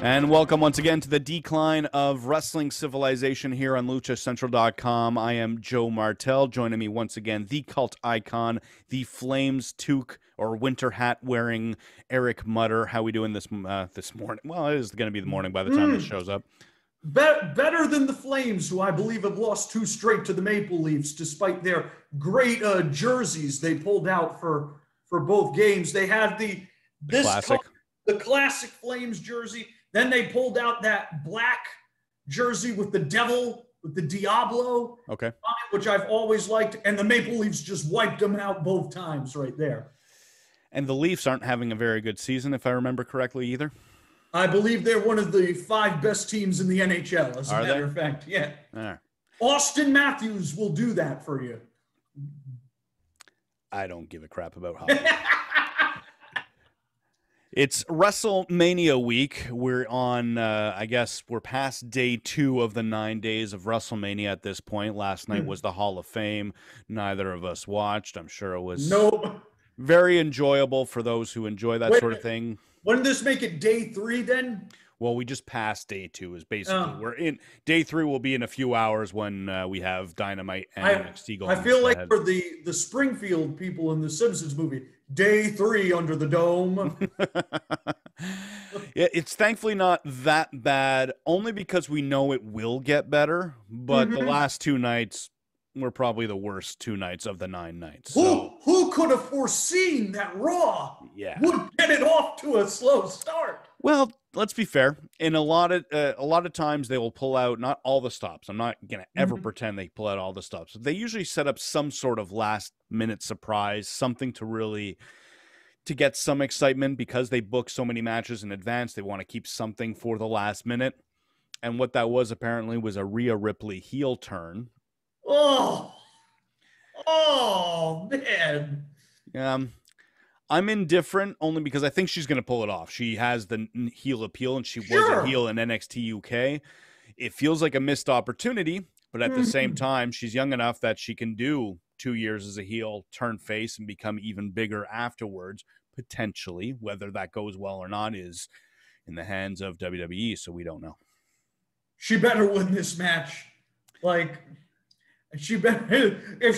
And welcome once again to the decline of wrestling civilization here on LuchaCentral.com. I am Joe Martel. Joining me once again, the cult icon, the Flames toque or winter hat wearing Eric Mutter. How are we doing this morning? Well, it is going to be the morning by the time this shows up. Better than the Flames, who I believe have lost 2 straight to the Maple Leafs, despite their great jerseys they pulled out for both games. They had the classic Flames jersey. Then they pulled out that black jersey with the devil, with the Diablo on it, which I've always liked. And the Maple Leafs just wiped them out both times right there. And the Leafs aren't having a very good season, if I remember correctly, either. I believe they're one of the 5 best teams in the NHL, as a matter of fact. Yeah. Right. Austin Matthews will do that for you. I don't give a crap about hockey. It's WrestleMania week. We're on, I guess we're past day 2 of the 9 days of WrestleMania at this point. Last night was the Hall of Fame. Neither of us watched. I'm sure it was very enjoyable for those who enjoy that sort of thing. Wouldn't this make it day 3 then? Well, we just passed day 2 is basically. We're in day 3 will be in a few hours when we have Dynamite and NXT going. I feel like for the Springfield people in the Simpsons movie, day 3 under the dome. Yeah, it's thankfully not that bad, only because we know it will get better. But the last 2 nights were probably the worst 2 nights of the 9 nights. Who could have foreseen that Raw would get it off to a slow start? Well, let's be fair. In a lot of times they will pull out not all the stops. I'm not gonna ever pretend they pull out all the stops. They usually set up some sort of last minute surprise, something to get some excitement because they book so many matches in advance. They want to keep something for the last minute. And what that was apparently was a Rhea Ripley heel turn. Oh man. I'm indifferent only because I think she's going to pull it off. She has the heel appeal, and she was a heel in NXT UK. It feels like a missed opportunity, but at the same time, she's young enough that she can do 2 years as a heel, turn face, and become even bigger afterwards, potentially. Whether that goes well or not is in the hands of WWE, so we don't know. She better win this match. If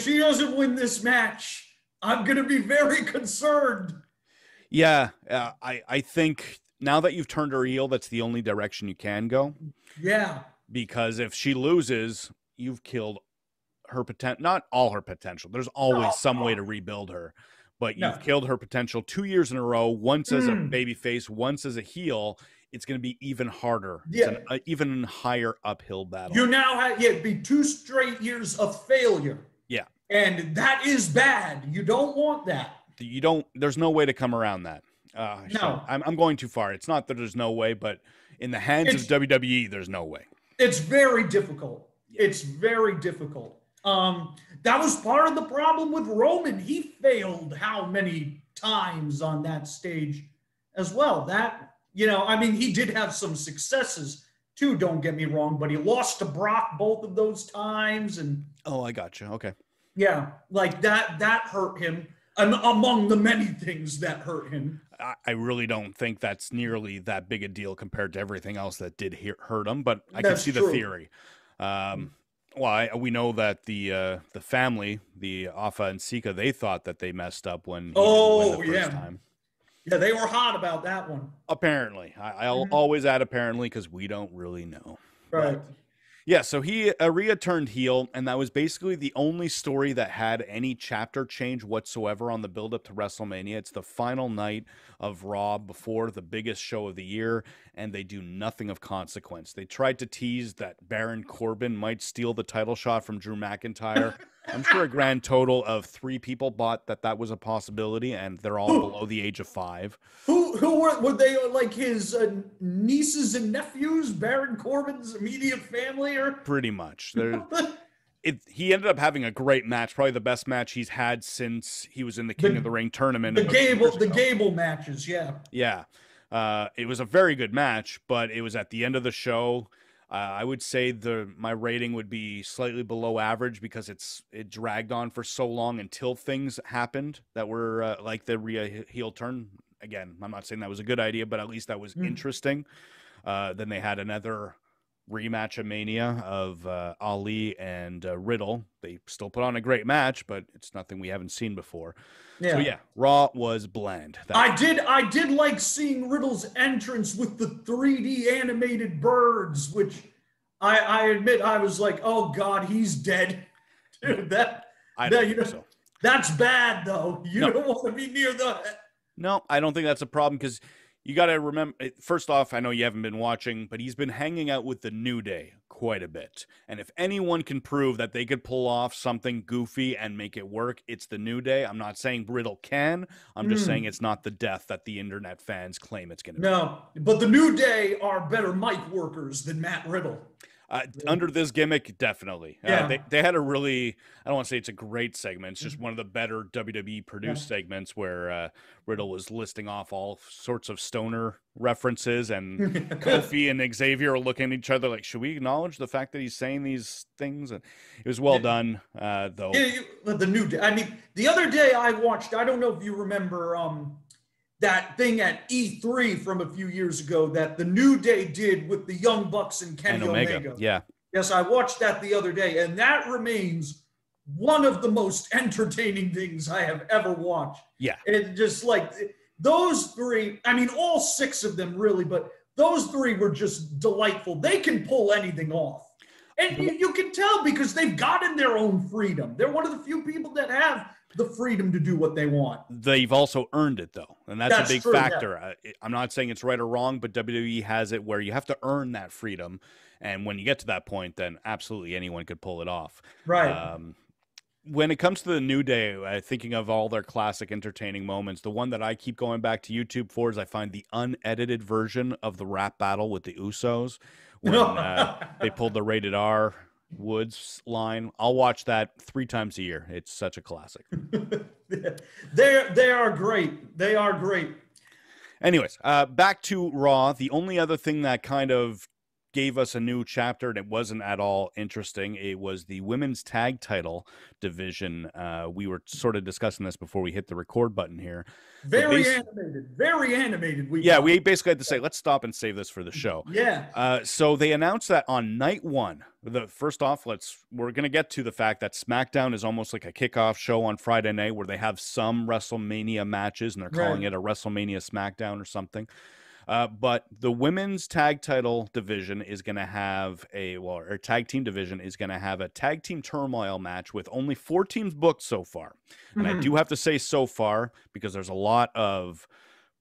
she doesn't win this match, I'm going to be very concerned. Yeah, I think now that you've turned her heel, that's the only direction you can go. Yeah. Because if she loses, you've killed her potential. Not all her potential. There's always some way to rebuild her. But you've killed her potential 2 years in a row, once as a babyface, once as a heel. It's going to be even harder. Yeah. It's an even higher uphill battle. You now have it'd be 2 straight years of failure. Yeah. And that is bad. You don't want that. There's no way to come around that. No. I'm going too far. It's not that there's no way, but in the hands of WWE, there's no way. It's very difficult. Yeah. It's very difficult. That was part of the problem with Roman. He failed how many times on that stage as well. He did have some successes too, don't get me wrong, but he lost to Brock both of those times. And oh, I got you. Okay. Yeah, like that hurt him, and among the many things that hurt him. I really don't think that's nearly that big a deal compared to everything else that did hurt him, but I can see the theory. We know that the family, the Afa and Sika, they thought that they messed up when he won the first time. Yeah, they were hot about that one. Apparently. I'll always add apparently because we don't really know. Right. But, yeah, so Rhea turned heel, and that was basically the only story that had any chapter change whatsoever on the build-up to WrestleMania. It's the final night of Raw before the biggest show of the year, and they do nothing of consequence. They tried to tease that Baron Corbin might steal the title shot from Drew McIntyre. I'm sure a grand total of 3 people bought that was a possibility, and they're all below the age of 5. Who were they, like his nieces and nephews, Baron Corbin's immediate family, or pretty much? He ended up having a great match, probably the best match he's had since he was in the King of the Ring tournament. The Gable matches, yeah. Yeah. It was a very good match, but it was at the end of the show. I would say my rating would be slightly below average because it dragged on for so long until things happened that were like the Rhea heel turn. Again, I'm not saying that was a good idea, but at least that was interesting. Then they had another rematch of Mania of Ali and Riddle. They still put on a great match, but it's nothing we haven't seen before. Yeah. So yeah, Raw was bland. I did like seeing Riddle's entrance with the 3D animated birds, which I admit I was like, oh God, he's dead. Dude, that's bad though. You don't want to be near that. No, I don't think that's a problem because you got to remember, first off, I know you haven't been watching, but he's been hanging out with the New Day quite a bit. And if anyone can prove that they could pull off something goofy and make it work, it's the New Day. I'm not saying Riddle can. I'm just saying it's not the death that the internet fans claim it's going to be. No, but the New Day are better mic workers than Matt Riddle. Under this gimmick, definitely. Yeah. They had a really, I don't want to say it's a great segment. It's just one of the better WWE produced segments where Riddle was listing off all sorts of stoner references, and Kofi and Xavier are looking at each other like, should we acknowledge the fact that he's saying these things? And it was well done, though. Yeah, the New Day. I mean, the other day I watched, I don't know if you remember that thing at E3 from a few years ago that the New Day did with the Young Bucks and Kenny Omega. Yeah. Yes, I watched that the other day, and that remains one of the most entertaining things I have ever watched. Yeah. It just like those 3, I mean, all 6 of them really, but those 3 were just delightful. They can pull anything off. And you can tell because they've gotten their own freedom. They're one of the few people that have the freedom to do what they want. They've also earned it, though, and that's a big factor. Yeah. I'm not saying it's right or wrong, but WWE has it where you have to earn that freedom, and when you get to that point, then absolutely anyone could pull it off. Right. When it comes to the New Day, thinking of all their classic entertaining moments, the one that I keep going back to YouTube for is I find the unedited version of the rap battle with the Usos when they pulled the Rated R Woods line. I'll watch that 3 times a year. It's such a classic. They are great. They are great. Anyways, back to Raw. The only other thing that kind of gave us a new chapter, and it wasn't at all interesting, it was the women's tag title division. We were sort of discussing this before we hit the record button here. Very animated. We basically had to say, let's stop and save this for the show. Yeah. So they announced that on night 1, first off, we're going to get to the fact that Smackdown is almost like a kickoff show on Friday night where they have some WrestleMania matches and they're calling it a WrestleMania Smackdown or something. But the women's tag title division is going to have or tag team division is going to have a tag team turmoil match with only 4 teams booked so far. And I do have to say so far because there's a lot of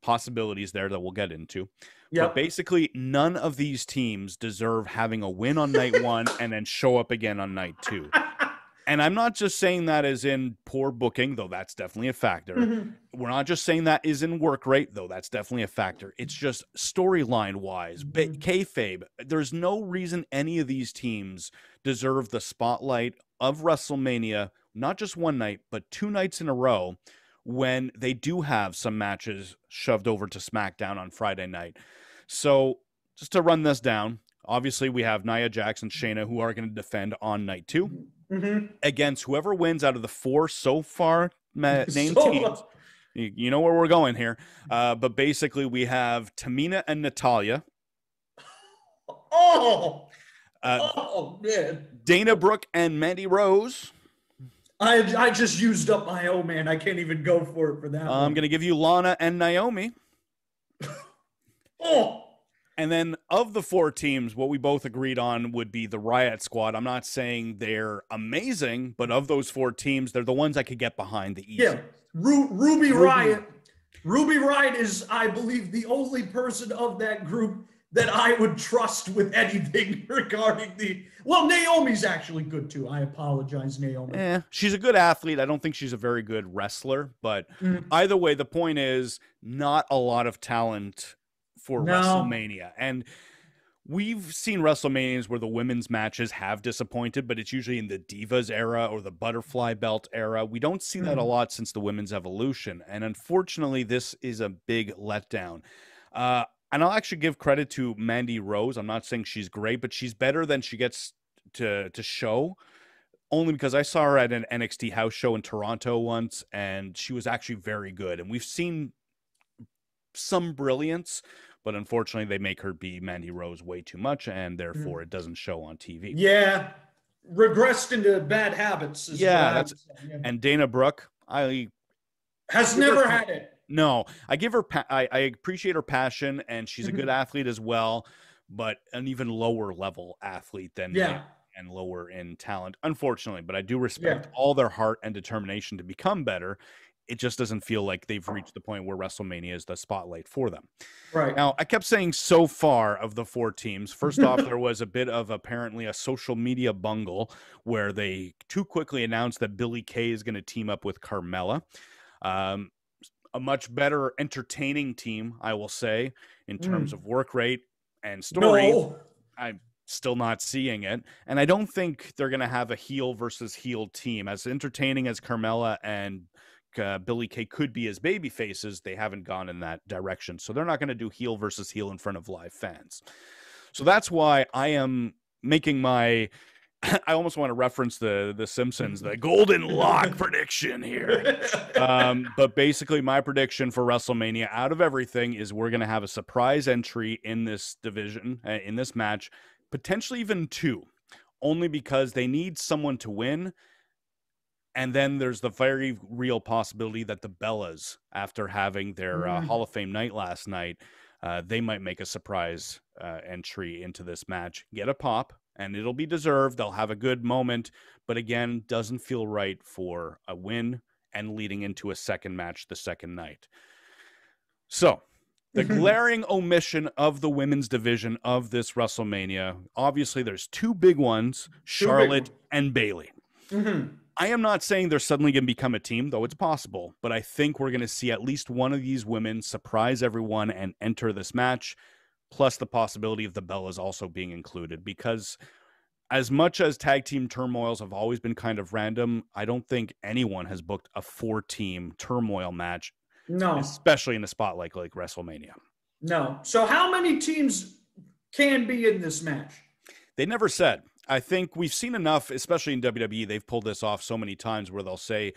possibilities there that we'll get into. But basically, none of these teams deserve having a win on night 1 and then show up again on night 2. And I'm not just saying that as in poor booking, though that's definitely a factor. We're not just saying that is in work rate, though that's definitely a factor. It's just storyline-wise, kayfabe. There's no reason any of these teams deserve the spotlight of WrestleMania, not just one night, but 2 nights in a row, when they do have some matches shoved over to SmackDown on Friday night. So just to run this down, obviously we have Nia Jax and Shayna who are going to defend on night 2. Against whoever wins out of the 4 so far named teams. You know where we're going here. But basically, we have Tamina and Natalya. Man. Dana Brooke and Mandy Rose. I just used up my man. I can't even go for it for that. I'm going to give you Lana and Naomi. And then of the 4 teams, what we both agreed on would be the Riot Squad. I'm not saying they're amazing, but of those 4 teams, they're the ones I could get behind the easy. Yeah, Ruby Riot. Ruby Riot is, I believe, the only person of that group that I would trust with anything regarding well, Naomi's actually good too. I apologize, Naomi. She's a good athlete. I don't think she's a very good wrestler, but either way, the point is not a lot of talent for WrestleMania. And we've seen WrestleManias where the women's matches have disappointed, but it's usually in the Divas era or the Butterfly Belt era. We don't see that a lot since the women's evolution. And unfortunately, this is a big letdown. And I'll actually give credit to Mandy Rose. I'm not saying she's great, but she's better than she gets to show. Only because I saw her at an NXT house show in Toronto once, and she was actually very good. And we've seen some brilliance, but unfortunately they make her be Mandy Rose way too much, and therefore it doesn't show on TV. Yeah, regressed into bad habits. And Dana Brooke, has never had it. No, I give her. I appreciate her passion, and she's a good athlete as well, but an even lower level athlete than and lower in talent, unfortunately. But I do respect all their heart and determination to become better. It just doesn't feel like they've reached the point where WrestleMania is the spotlight for them. Right. Now, I kept saying so far of the 4 teams. First off, there was a bit of apparently a social media bungle where they too quickly announced that Billie Kay is going to team up with Carmella. A much better entertaining team, I will say, in terms of work rate and story. No. I'm still not seeing it. And I don't think they're going to have a heel versus heel team. As entertaining as Carmella and Billie Kay could be as baby faces, they haven't gone in that direction. So they're not going to do heel versus heel in front of live fans. So that's why I am making my... I almost want to reference the Simpsons, the golden lock prediction here. But basically my prediction for WrestleMania out of everything is we're going to have a surprise entry in this division, in this match, potentially even 2, only because they need someone to win. And then there's the very real possibility that the Bellas, after having their Hall of Fame night last night, they might make a surprise entry into this match, get a pop, and it'll be deserved. They'll have a good moment, but again, doesn't feel right for a win and leading into a second match the second night. So the glaring omission of the women's division of this WrestleMania, obviously there's 2 big ones, Charlotte and Bayley. I am not saying they're suddenly going to become a team, though it's possible, but I think we're going to see at least one of these women surprise everyone and enter this match, plus the possibility of the Bellas also being included, because as much as tag team turmoils have always been kind of random, I don't think anyone has booked a 4-team turmoil match, especially in a spot like WrestleMania. No. So how many teams can be in this match? They never said. I think we've seen enough, especially in WWE, they've pulled this off so many times where they'll say,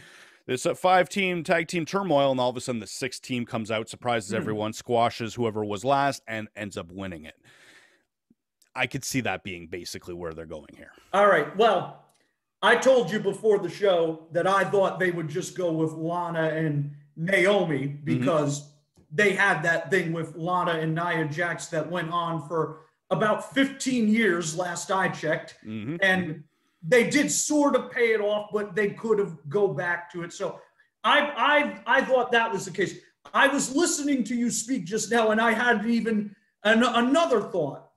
there's a 5-team tag team turmoil, and all of a sudden the 6th team comes out, surprises everyone, squashes whoever was last, and ends up winning it. I could see that being basically where they're going here. All right. Well, I told you before the show that I thought they would just go with Lana and Naomi because they had that thing with Lana and Nia Jax that went on for about 15 years last I checked. And they did sort of pay it off, but they could have go back to it. So I thought that was the case. I was listening to you speak just now, and I had even another thought.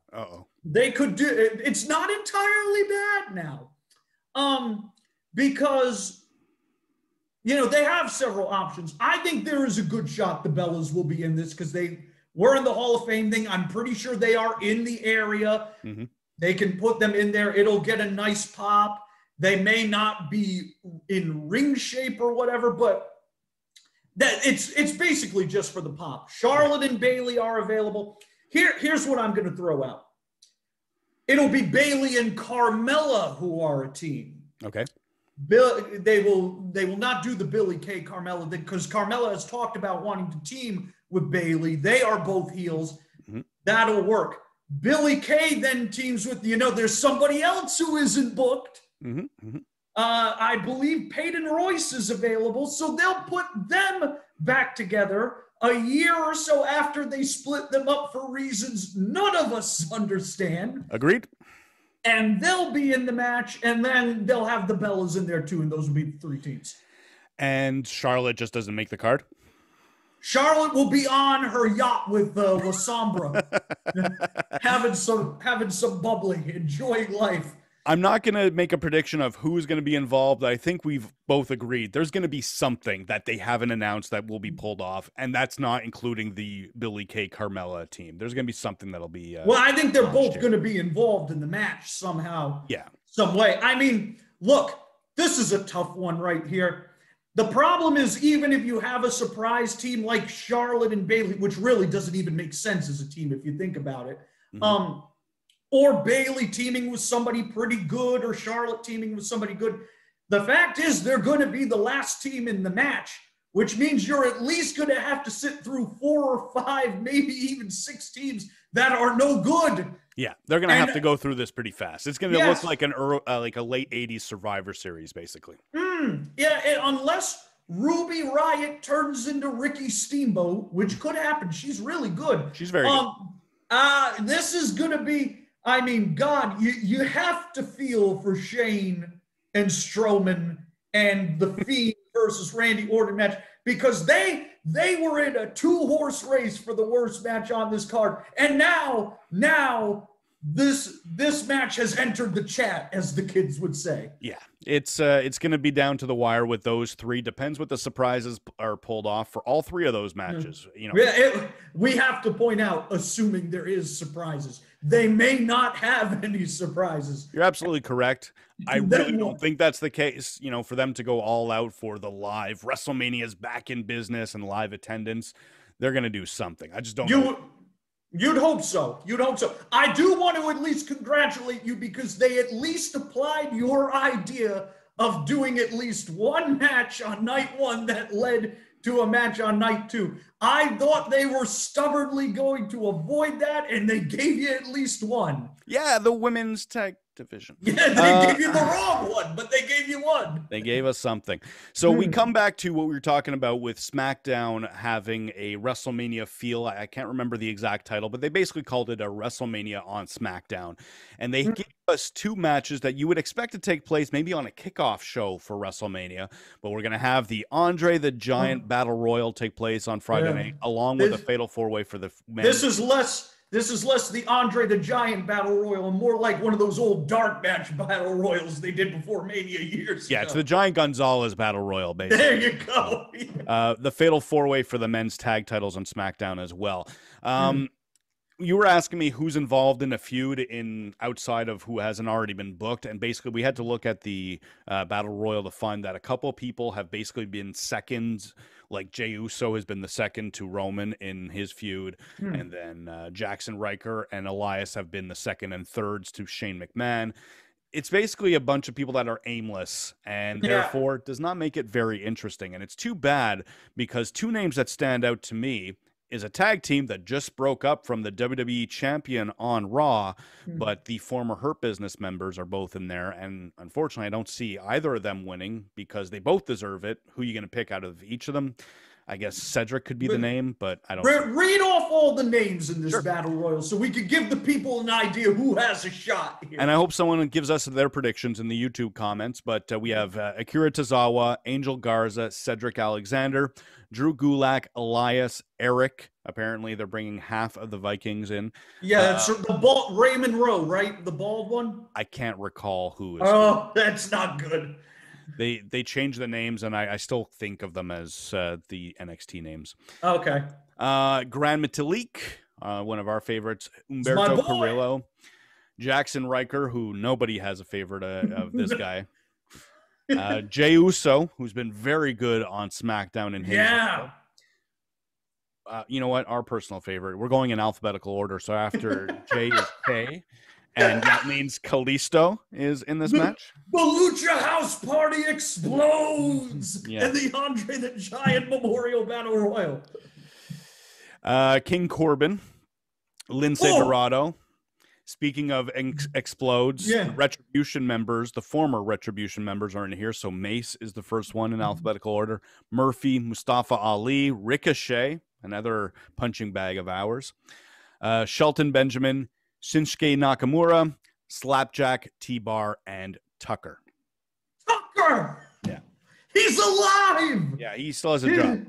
They could do it. It's not entirely bad now, because they have several options. I think there is a good shot the Bellas will be in this because they were in the Hall of Fame thing. I'm pretty sure they are in the area. They can put them in there. It'll get a nice pop. They may not be in ring shape or whatever, but that it's basically just for the pop. Charlotte and Bayley are available. Here's what I'm going to throw out. It'll be Bayley and Carmella who are a team. Okay. They will not do the Billie Kay Carmella thing because Carmella has talked about wanting to team with Bayley. They are both heels. That'll work. Billie Kay then teams with, there's somebody else who isn't booked. I believe Peyton Royce is available, so they'll put them back together a year or so after they split them up for reasons none of us understand. Agreed. And they'll be in the match, and then they'll have the Bellas in there too, and those will be the 3 teams. And Charlotte just doesn't make the card? Charlotte will be on her yacht with La Sombra, having some bubbly, enjoying life. I'm not going to make a prediction of who's going to be involved. I think we've both agreed there's going to be something that they haven't announced that will be pulled off, and that's not including the Billie Kay Carmella team. There's going to be something that'll be well, I think they're both going to be involved in the match somehow. Yeah. Some way. I mean, look, this is a tough one right here. The problem is, even if you have a surprise team like Charlotte and Bayley, which really doesn't even make sense as a team if you think about it, or Bayley teaming with somebody pretty good, or Charlotte teaming with somebody good, the fact is they're going to be the last team in the match, which means you're at least going to have to sit through 4 or 5, maybe even 6 teams that are no good. Yeah, they're going to have to go through this pretty fast. It's going to look like like a late 80s Survivor Series, basically. Yeah, unless Ruby Riott turns into Ricky Steamboat, which could happen. She's really good. She's very good. This is going to be, I mean, God, you have to feel for Shane and Strowman and the Fiend versus Randy Orton match, because they were in a 2-horse race for the worst match on this card. And now this match has entered the chat, as the kids would say. Yeah, it's going to be down to the wire with those 3. Depends what the surprises are pulled off for all 3 of those matches. You know, we have to point out, assuming there is surprises, they may not have any surprises. You're absolutely correct. I really don't think that's the case. You know, for them to go all out for the live WrestleMania's back in business and live attendance, they're going to do something. I just don't know. You'd hope so. You'd hope so. I do want to at least congratulate you, because they at least applied your idea of doing at least one match on night 1 that led to a match on night 2. I thought they were stubbornly going to avoid that, and they gave you at least one. Yeah, the women's tag division. Yeah, they gave you the wrong one, but they gave you one. They gave us something. So we come back to what we were talking about with SmackDown having a WrestleMania feel. I can't remember the exact title, but they basically called it a WrestleMania on SmackDown. And they gave us 2 matches that you would expect to take place maybe on a kickoff show for WrestleMania. But we're going to have the Andre the Giant Battle Royal take place on Friday night, along with a Fatal 4-Way for the men. This is less the Andre the Giant Battle Royal and more like one of those old dark match Battle Royals they did before Mania years ago. Yeah, it's the Giant Gonzalez Battle Royal, basically. There you go. The Fatal 4-Way for the men's tag titles on SmackDown as well. You were asking me who's involved in a feud outside of who hasn't already been booked, and basically we had to look at the Battle Royal to find that a couple people have basically been seconds. Like Jey Uso has been the second to Roman in his feud, and then Jackson Riker and Elias have been the second and thirds to Shane McMahon. It's basically a bunch of people that are aimless, and therefore does not make it very interesting. And it's too bad, because 2 names that stand out to me is a tag team that just broke up from the WWE champion on Raw, but the former Hurt Business members are both in there, and unfortunately I don't see either of them winning, because they both deserve it. Who are you going to pick out of each of them? I guess Cedric could be the name, but I don't read off all the names in this Battle Royal so we could give the people an idea who has a shot here. And I hope someone gives us their predictions in the YouTube comments. But we have Akira Tozawa, Angel Garza, Cedric Alexander, Drew Gulak, Elias, Eric. Apparently they're bringing half of the Vikings in. Yeah, that's the bald Raymond Rowe, right? The bald one? I can't recall who is. Oh, that's not good. They changed the names, and I still think of them as the NXT names. Okay. Gran Metalik, one of our favorites. Humberto Carrillo. Jackson Riker, who nobody has a favorite of this guy. Jey Uso, who's been very good on SmackDown in his you know what? Our personal favorite. We're going in alphabetical order, so after Jay is K. And that means Kalisto is in this match. The Lucha House Party explodes in the Andre the Giant Memorial Battle Royal. King Corbin, Lince Dorado. Speaking of explodes, Retribution members, the former Retribution members are in here. So Mace is the first one in alphabetical order. Murphy, Mustafa Ali, Ricochet, another punching bag of ours. Shelton Benjamin, Shinsuke Nakamura, Slapjack, T-Bar, and Tucker. Tucker! Yeah. He's alive! Yeah, he still has a job.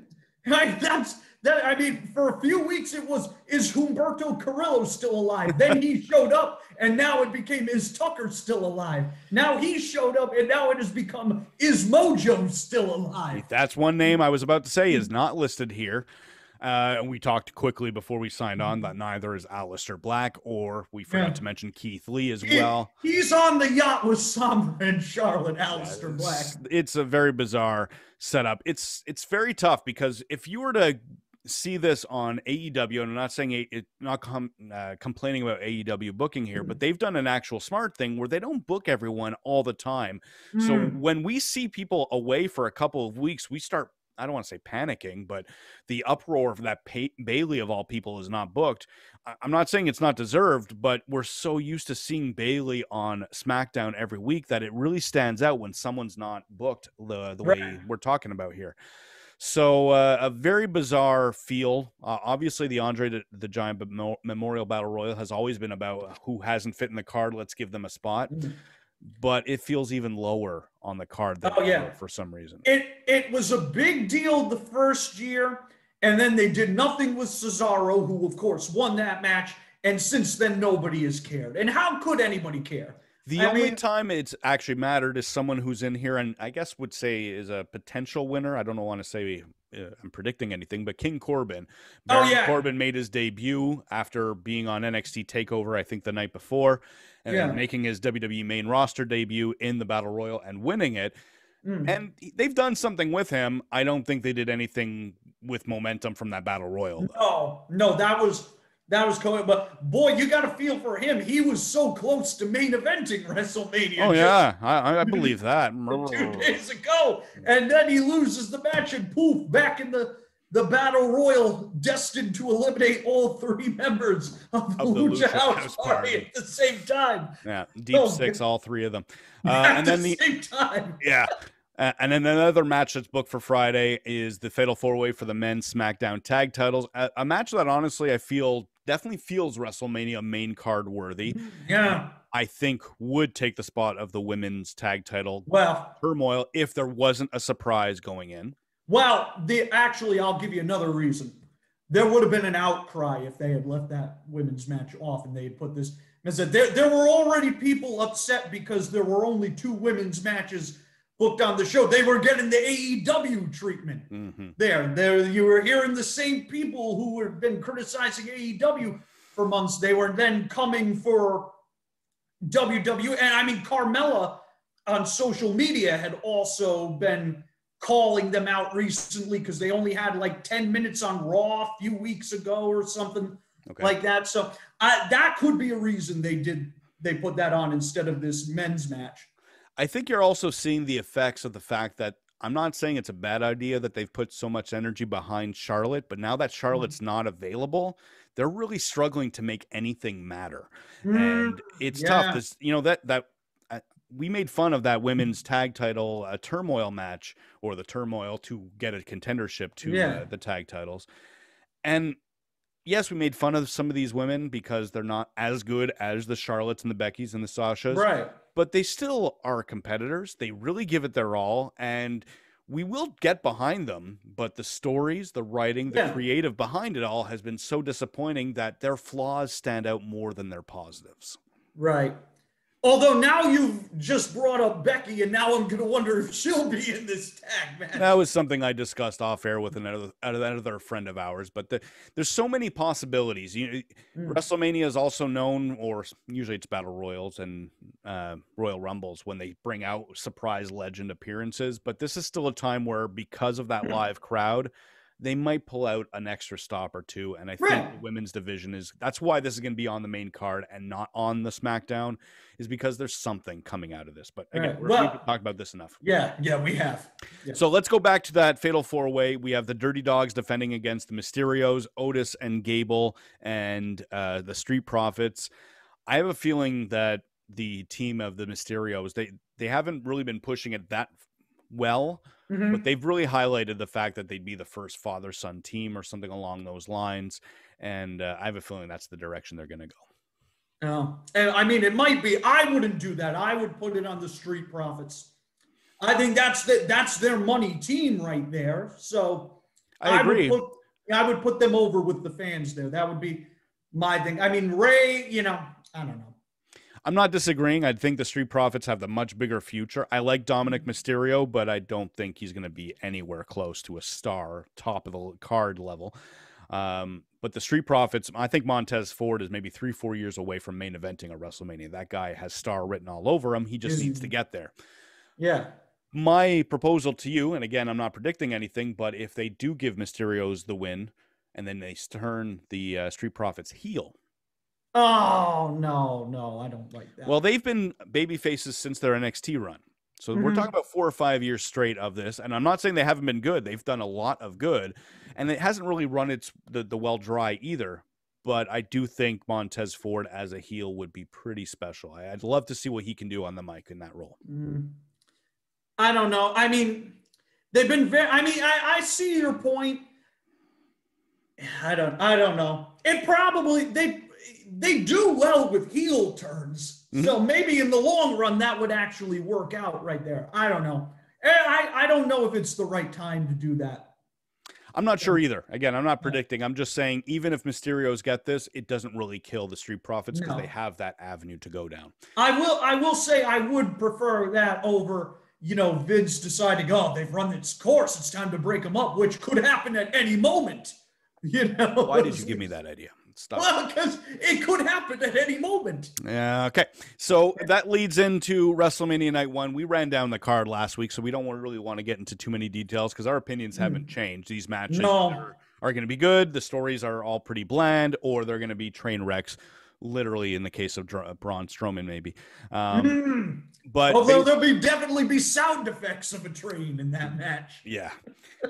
I mean, for a few weeks it was, is Humberto Carrillo still alive? Then he showed up, and now it became, is Tucker still alive? Now he showed up, and now it has become, is Mojo still alive? That's one name I was about to say is not listed here. And we talked quickly before we signed on that neither is Aleister Black, or we forgot to mention Keith Lee as well. He's on the yacht with Sombra and Charlotte, Aleister Black. It's a very bizarre setup. It's very tough because if you were to see this on AEW, and I'm not saying complaining about AEW booking here, but they've done an actual smart thing where they don't book everyone all the time. So when we see people away for a couple of weeks, we start, I don't want to say panicking, but the uproar of that Bayley of all people is not booked. I'm not saying it's not deserved, but we're so used to seeing Bayley on SmackDown every week that it really stands out when someone's not booked the way we're talking about here. So a very bizarre feel. Obviously, the Andre the Giant Memorial Battle Royal has always been about who hasn't fit in the card. Let's give them a spot. But it feels even lower on the card than for some reason. It was a big deal the first year, and then they did nothing with Cesaro, who, of course, won that match. And since then, nobody has cared. And how could anybody care? The only time it's actually mattered is someone who's in here and I guess would say is a potential winner. I don't want to say I'm predicting anything, but King Corbin. Baron Corbin made his debut after being on NXT TakeOver, I think the night before, and then making his WWE main roster debut in the Battle Royal and winning it. And they've done something with him. I don't think they did anything with momentum from that Battle Royal. No, that was Cohen, but boy, you got to feel for him. He was so close to main eventing WrestleMania. Oh yeah, I believe that. 2 days ago, and then he loses the match, and poof, back in the Battle Royal, destined to eliminate all 3 members of the Lucha House Party at the same time. Yeah, deep six, all 3 of them, and then the same time. Yeah. And then another match that's booked for Friday is the Fatal 4-Way for the men's SmackDown tag titles. A match that honestly I feel definitely feels WrestleMania main card worthy. Yeah. I think would take the spot of the women's tag title turmoil if there wasn't a surprise going in. Well, actually, I'll give you another reason. There would have been an outcry if they had left that women's match off and they had put this. As I said, there were already people upset because there were only 2 women's matches booked on the show. They were getting the AEW treatment there. You were hearing the same people who have been criticizing AEW for months. They were then coming for WWE. And I mean, Carmella on social media had also been calling them out recently because they only had like 10 minutes on Raw a few weeks ago or something like that. So that could be a reason they put that on instead of this men's match. I think you're also seeing the effects of the fact that I'm not saying it's a bad idea that they've put so much energy behind Charlotte, but now that Charlotte's not available, they're really struggling to make anything matter. And it's tough. This, we made fun of that women's tag title turmoil match, or the turmoil to get a contendership to the tag titles. And yes, we made fun of some of these women because they're not as good as the Charlottes and the Beckys and the Sashas. Right. But they still are competitors. They really give it their all, and we will get behind them. But the stories, the writing, the creative behind it all has been so disappointing that their flaws stand out more than their positives. Right. Although now you've just brought up Becky, and now I'm going to wonder if she'll be in this tag match. That was something I discussed off air with another friend of ours. But there's so many possibilities. WrestleMania is also known, or usually it's Battle Royals and Royal Rumbles when they bring out surprise legend appearances. But this is still a time where, because of that live crowd, they might pull out an extra stop or 2. And I think the women's division that's why this is going to be on the main card and not on the SmackDown, is because there's something coming out of this. But again, we've talked about this enough. Yeah, we have. Yeah. So let's go back to that Fatal 4-Way. We have the Dirty Dogs defending against the Mysterios, Otis and Gable, and the Street Profits. I have a feeling that the team of the Mysterios, they haven't really been pushing it that well, but they've really highlighted the fact that they'd be the first father-son team or something along those lines. And I have a feeling that's the direction they're going to go. And I mean, it might be. I wouldn't do that. I would put it on the Street Profits. I think that's their money team right there. So I agree. I would put them over with the fans there. That would be my thing. I mean, Ray, I don't know. I'm not disagreeing. I think the Street Profits have the much bigger future. I like Dominic Mysterio, but I don't think he's going to be anywhere close to a star, top of the card level. But the Street Profits, I think Montez Ford is maybe 3-4 years away from main eventing a WrestleMania. That guy has star written all over him. He just needs to get there. Yeah. My proposal to you, and again, I'm not predicting anything, but if they do give Mysterio's the win, and then they turn the Street Profits heel. Oh, no, I don't like that. Well, they've been baby faces since their NXT run. So we're talking about 4 or 5 years straight of this. And I'm not saying they haven't been good. They've done a lot of good. And it hasn't really run the well dry either. But I do think Montez Ford as a heel would be pretty special. I'd love to see what he can do on the mic in that role. I don't know. I mean, they've been very, I see your point. I don't know. It probably, they do well with heel turns. So maybe in the long run, that would actually work out right there. I don't know. I don't know if it's the right time to do that. I'm not sure either. Again, I'm not predicting. I'm just saying, even if Mysterio's get this, it doesn't really kill the Street Profits because they have that avenue to go down. I will say I would prefer that over, Vince deciding, they've run its course. It's time to break them up, which could happen at any moment. Why did you give me that idea? Stop. Well, because it could happen at any moment. Yeah. Okay. So that leads into WrestleMania Night 1. We ran down the card last week, so we don't really want to get into too many details because our opinions haven't changed. These matches are going to be good. The stories are all pretty bland, or they're going to be train wrecks. Literally, in the case of Braun Strowman, maybe. But although there'll definitely be sound effects of a train in that match. Yeah.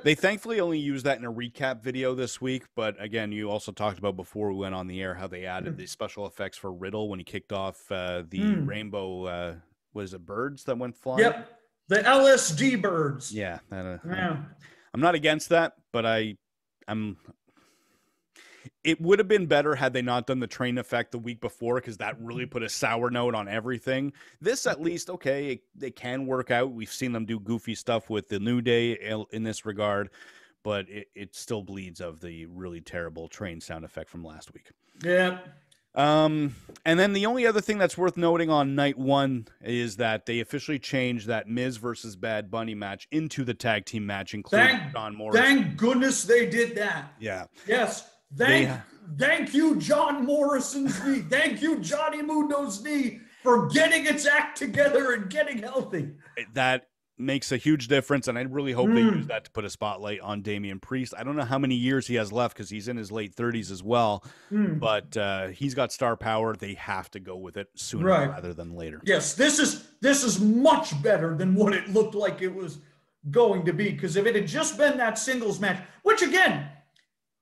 They thankfully only used that in a recap video this week. But again, you also talked about before we went on the air how they added the special effects for Riddle when he kicked off the rainbow, was it birds that went flying? Yep. The LSD birds. Yeah. I'm not against that, but it would have been better had they not done the train effect the week before because that really put a sour note on everything. This, at least, okay, they can work out. We've seen them do goofy stuff with the New Day in this regard, but it still bleeds of the really terrible train sound effect from last week. Yeah. And then the only other thing that's worth noting on night 1 is that they officially changed that Miz versus Bad Bunny match into the tag team match, including John Morrison. Thank goodness they did that. Yeah. Yes. Thank you, John Morrison's knee. Thank you, Johnny Mundo's knee, for getting its act together and getting healthy. That makes a huge difference, and I really hope they use that to put a spotlight on Damian Priest. I don't know how many years he has left because he's in his late 30s as well, but he's got star power. They have to go with it sooner rather than later. Yes, this is much better than what it looked like it was going to be, because if it had just been that singles match, which again,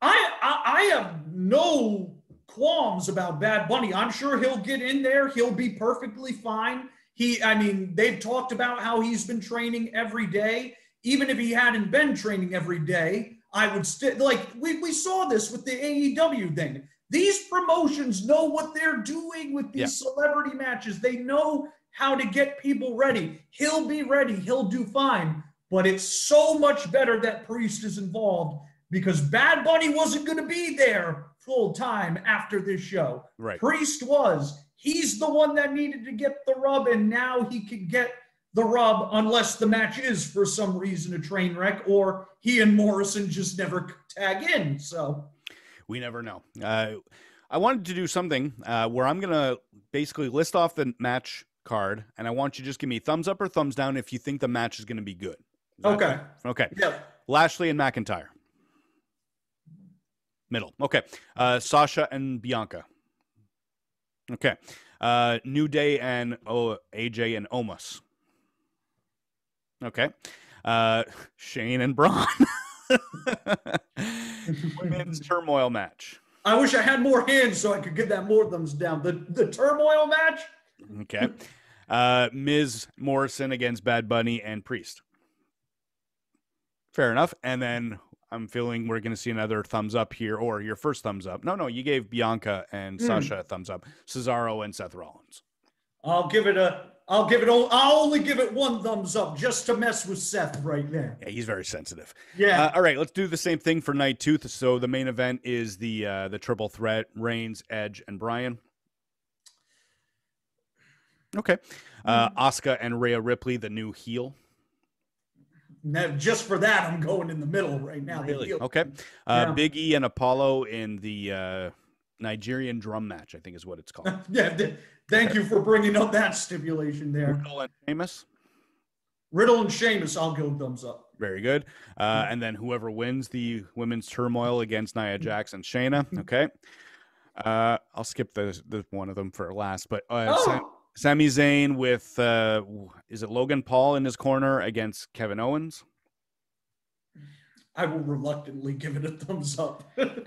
I have no qualms about Bad Bunny. I'm sure he'll get in there. He'll be perfectly fine. They've talked about how he's been training every day. Even if he hadn't been training every day, I would still, we saw this with the AEW thing. These promotions know what they're doing with these celebrity matches. They know how to get people ready. He'll be ready. He'll do fine. But it's so much better that Priest is involved, because Bad Bunny wasn't going to be there full time after this show. Right. Priest was. He's the one that needed to get the rub, and now he could get the rub unless the match is, for some reason, a train wreck, or he and Morrison just never tag in. So we never know. I wanted to do something where I'm going to basically list off the match card, and I want you to just give me thumbs up or thumbs down if you think the match is going to be good. Okay. Okay. Yep. Lashley and McIntyre. Middle. Okay. Sasha and Bianca. Okay. New Day and AJ and Omos. Okay. Shane and Braun. Women's turmoil match. I wish I had more hands so I could get that more thumbs down. The turmoil match? Okay. Miz Morrison against Bad Bunny and Priest. Fair enough. And then I'm feeling we're going to see another thumbs up here, or your first thumbs up. No, you gave Bianca and Sasha a thumbs up. Cesaro and Seth Rollins. I'll give it a I'll only give it 1 thumbs up just to mess with Seth right there. Yeah, he's very sensitive. Yeah. All right, let's do the same thing for night 2. So the main event is the triple threat: Reigns, Edge, and Bryan. Okay. Asuka and Rhea Ripley, the new heel. Now, just for that, I'm going in the middle right now. Really? Okay. Big E and Apollo in the Nigerian drum match, I think is what it's called. Yeah. Thank you for bringing up that stipulation there. Riddle and Sheamus. Riddle and Sheamus, I'll go thumbs up. Very good. And then whoever wins the women's turmoil against Nia Jax and Shayna. Okay. I'll skip the one of them for last, but Sami Zayn with is it Logan Paul in his corner against Kevin Owens? I will reluctantly give it a thumbs up.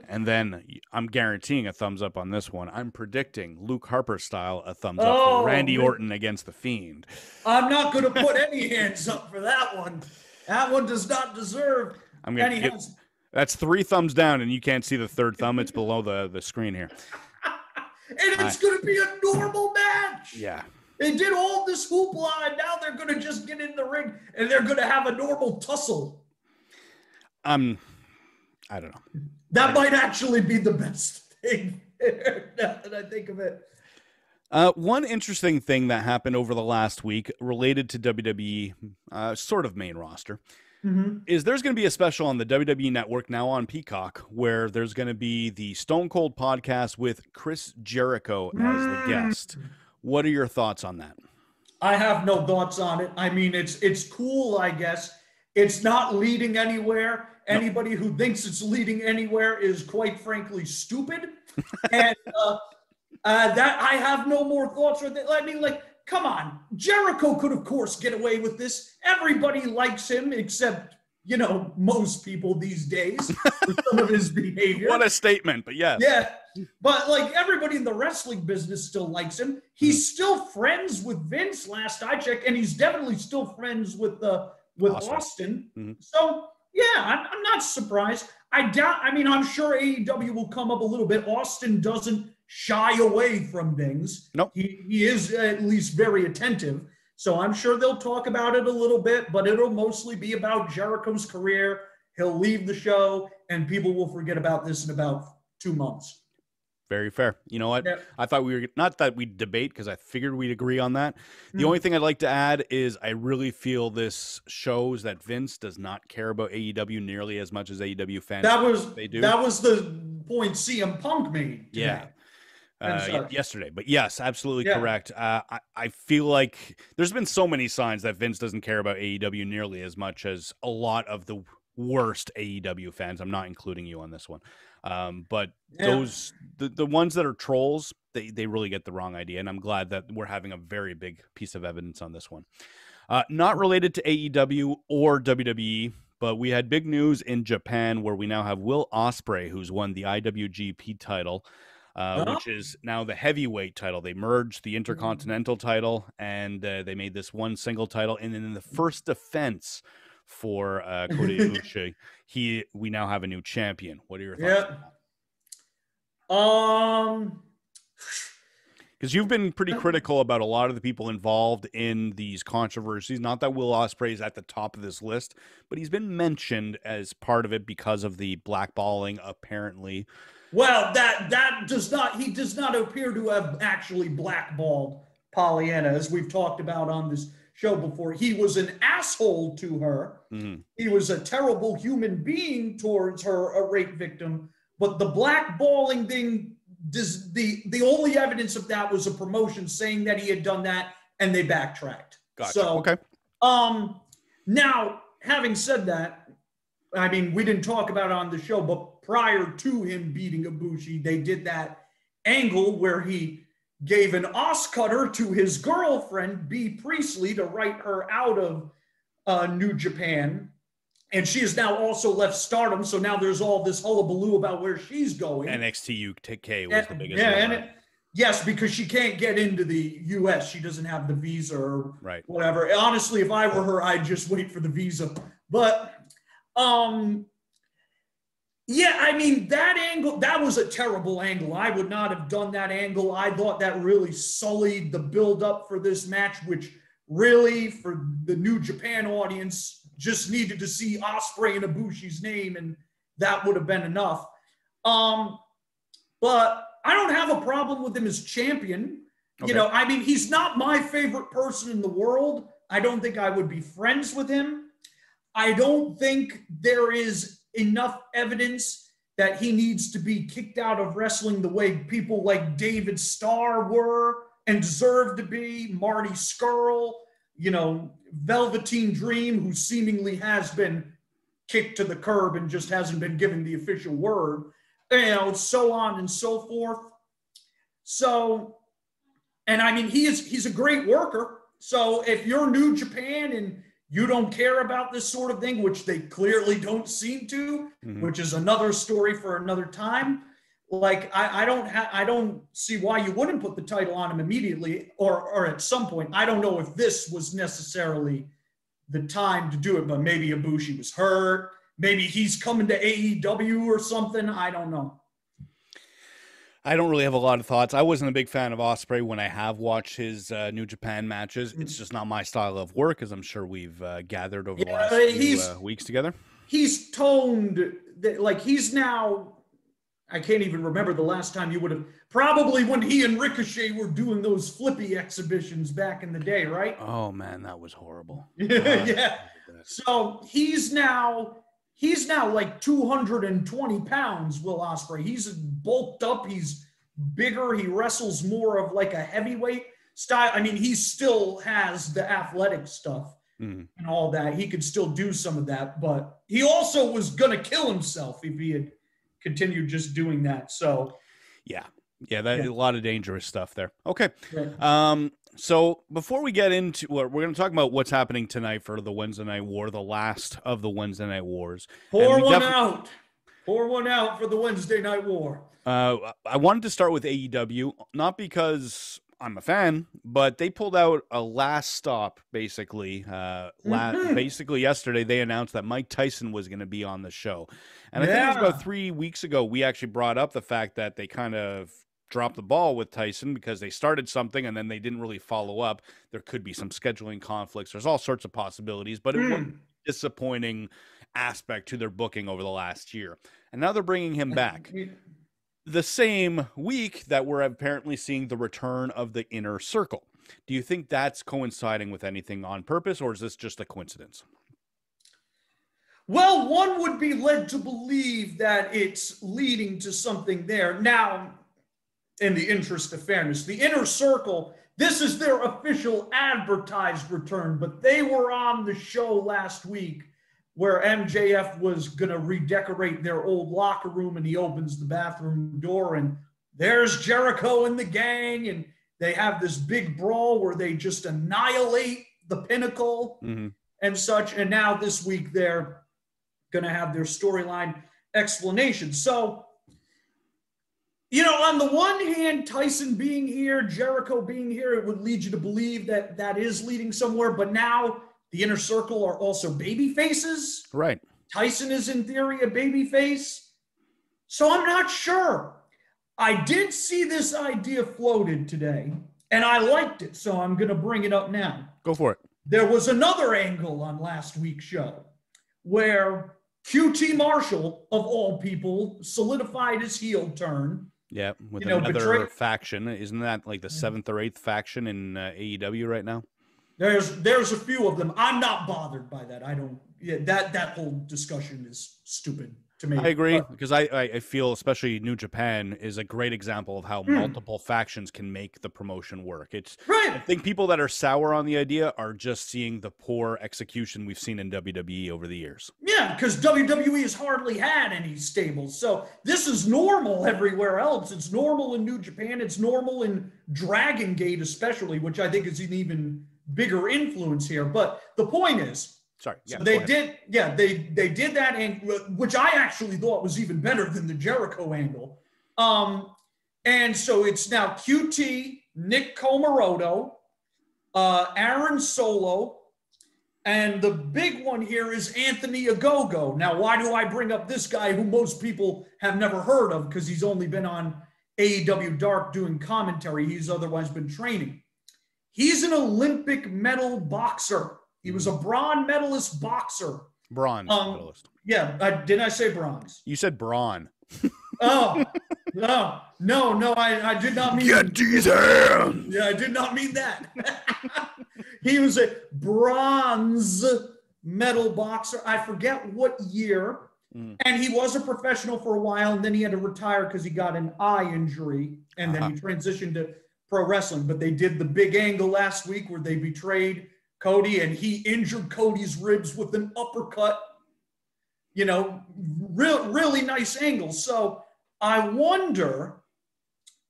And then I'm guaranteeing a thumbs up on this one. I'm predicting Luke Harper style a thumbs up for Randy Orton against The Fiend. I'm not going to put any hands up for that one. That one does not deserve any hands. That's 3 thumbs down, and you can't see the 3rd thumb. It's below the screen here. And it's going to be a normal match. Yeah. They did all this hoopla, and now they're going to just get in the ring, and they're going to have a normal tussle. I don't know. That might actually be the best thing now that I think of it. One interesting thing that happened over the last week related to WWE, sort of main roster, is there's going to be a special on the WWE Network now on Peacock where there's going to be the Stone Cold podcast with Chris Jericho as the guest. What are your thoughts on that? I have no thoughts on it. I mean, it's cool, I guess. It's not leading anywhere. Anybody who thinks it's leading anywhere is, quite frankly, stupid. And that I have no more thoughts with it. I mean, like, come on. Jericho could, of course, get away with this. Everybody likes him, except, most people these days for some of his behavior. What a statement, but yes. Yeah. But, like, everybody in the wrestling business still likes him. He's still friends with Vince, last I checked, and he's definitely still friends with Austin. So, yeah, I'm not surprised. I'm sure AEW will come up a little bit. Austin doesn't shy away from things. Nope. He is at least very attentive. So I'm sure they'll talk about it a little bit, but it'll mostly be about Jericho's career. He'll leave the show, and people will forget about this in about 2 months. Very fair. You know what? Yeah. I thought not that we'd debate because I figured we'd agree on that. The only thing I'd like to add is I really feel this shows that Vince does not care about AEW nearly as much as AEW fans they do. That was the point CM Punk made. Yesterday. But yes, absolutely correct. I feel like there's been so many signs that Vince doesn't care about AEW nearly as much as a lot of the worst AEW fans. I'm not including you on this one. But those the ones that are trolls, they really get the wrong idea. And I'm glad that we're having a very big piece of evidence on this one. Not related to AEW or WWE, but we had big news in Japan where we now have Will Ospreay, who's won the IWGP title, which is now the heavyweight title. They merged the Intercontinental title and they made this one single title. And then in the first defense for Kota Ibushi, we now have a new champion. What are your thoughts on that? Because you've been pretty critical about a lot of the people involved in these controversies. Not that Will Ospreay is at the top of this list, but he's been mentioned as part of it because of the blackballing, apparently. Well, he does not appear to have actually blackballed Pollyanna, as we've talked about on this show before. He was an asshole to her. He was a terrible human being towards her, a rape victim. But the blackballing thing, the only evidence of that was a promotion saying that he had done that, and they backtracked. Gotcha. So, okay. Now, having said that, I mean, we didn't talk about it on the show, but prior to him beating Ibushi, they did that angle where he gave an os cutter to his girlfriend, Bea Priestley, to write her out of New Japan. And she has now also left Stardom, so now there's all this hullabaloo about where she's going. NXT UK was the biggest. Yes, because she can't get into the U.S. She doesn't have the visa or whatever. Honestly, if I were her, I'd just wait for the visa. But Yeah, I mean, that angle, that was a terrible angle. I would not have done that angle. I thought that really sullied the build-up for this match, which really, for the New Japan audience, just needed to see Ospreay and Ibushi's name, and that would have been enough. But I don't have a problem with him as champion. Okay. You know, I mean, he's not my favorite person in the world. I don't think I would be friends with him. I don't think there is enough evidence that he needs to be kicked out of wrestling the way people like David Starr were and deserve to be, Marty Scurll, you know, Velveteen Dream, who seemingly has been kicked to the curb and just hasn't been given the official word, you know, so on and so forth. So, and I mean, he's a great worker. So if you're New Japan and you don't care about this sort of thing, which they clearly don't seem to, which is another story for another time. Like, I don't see why you wouldn't put the title on him immediately or at some point. I don't know if this was necessarily the time to do it, but maybe Ibushi was hurt. Maybe he's coming to AEW or something. I don't know. I don't really have a lot of thoughts. I wasn't a big fan of Ospreay when I have watched his New Japan matches. It's just not my style of work, as I'm sure we've gathered over the last few weeks together. He's toned, like he's now, I can't even remember the last time you would have, probably when he and Ricochet were doing those flippy exhibitions back in the day, right? Oh man, that was horrible. Yeah. So he's now like 220 pounds, Will Ospreay. He's bulked up. He's bigger. He wrestles more of like a heavyweight style. I mean, he still has the athletic stuff and all that. He could still do some of that, but he also was going to kill himself if he had continued just doing that. So, yeah, a lot of dangerous stuff there. Okay. Yeah. So before we get into what we're going to talk about, what's happening tonight for the Wednesday Night War, the last of the Wednesday Night Wars. Pour one out for the Wednesday Night War. I wanted to start with AEW, not because I'm a fan, but they pulled out a last stop, basically. Basically yesterday, they announced that Mike Tyson was going to be on the show. And I think it was about 3 weeks ago, we actually brought up the fact that they kind of dropped the ball with Tyson because they started something and then they didn't really follow up. There could be some scheduling conflicts. There's all sorts of possibilities, but it was a disappointing aspect to their booking over the last year. And now they're bringing him back. The same week that we're apparently seeing the return of the Inner Circle. Do you think that's coinciding with anything on purpose, or is this just a coincidence? Well, one would be led to believe that it's leading to something there. Now, in the interest of fairness, the Inner Circle, this is their official advertised return, but they were on the show last week where MJF was going to redecorate their old locker room, and he opens the bathroom door and there's Jericho and the gang, and they have this big brawl where they just annihilate the Pinnacle and such. And now this week they're going to have their storyline explanation. So, you know, on the one hand, Tyson being here, Jericho being here, it would lead you to believe that that is leading somewhere. But now the Inner Circle are also baby faces. Right. Tyson is in theory a baby face. So I'm not sure. I did see this idea floated today, and I liked it. So I'm going to bring it up now. Go for it. There was another angle on last week's show where QT Marshall, of all people, solidified his heel turn. Yeah, with another faction. Isn't that like the 7th or 8th faction in AEW right now? There's a few of them. I'm not bothered by that. I don't. Yeah, that whole discussion is stupid to me. I agree, because I feel especially New Japan is a great example of how multiple factions can make the promotion work. It's right. I think people that are sour on the idea are just seeing the poor execution we've seen in WWE over the years. Yeah, because WWE has hardly had any stables. So this is normal everywhere else. It's normal in New Japan. It's normal in Dragon Gate especially, which I think is an even bigger influence here. But the point is, sorry, yeah, so they did that, and which I actually thought was even better than the Jericho angle. And so it's now QT, Nick Comoroto, Aaron Solo, And the big one here is Anthony Ogogo. Now, why do I bring up this guy who most people have never heard of because he's only been on AEW Dark doing commentary. He's otherwise been training. He's an Olympic medal boxer. He was a bronze medalist boxer. Bronze medalist. Yeah. Didn't I say bronze? You said brawn. Oh, no, I did not mean. Get these hands. Yeah, I did not mean that. He was a bronze medal boxer. I forget what year. And he was a professional for a while, and then he had to retire because he got an eye injury, and then he transitioned to pro wrestling. But they did the big angle last week where they betrayed Cody, and he injured Cody's ribs with an uppercut. You know, really nice angle. So I wonder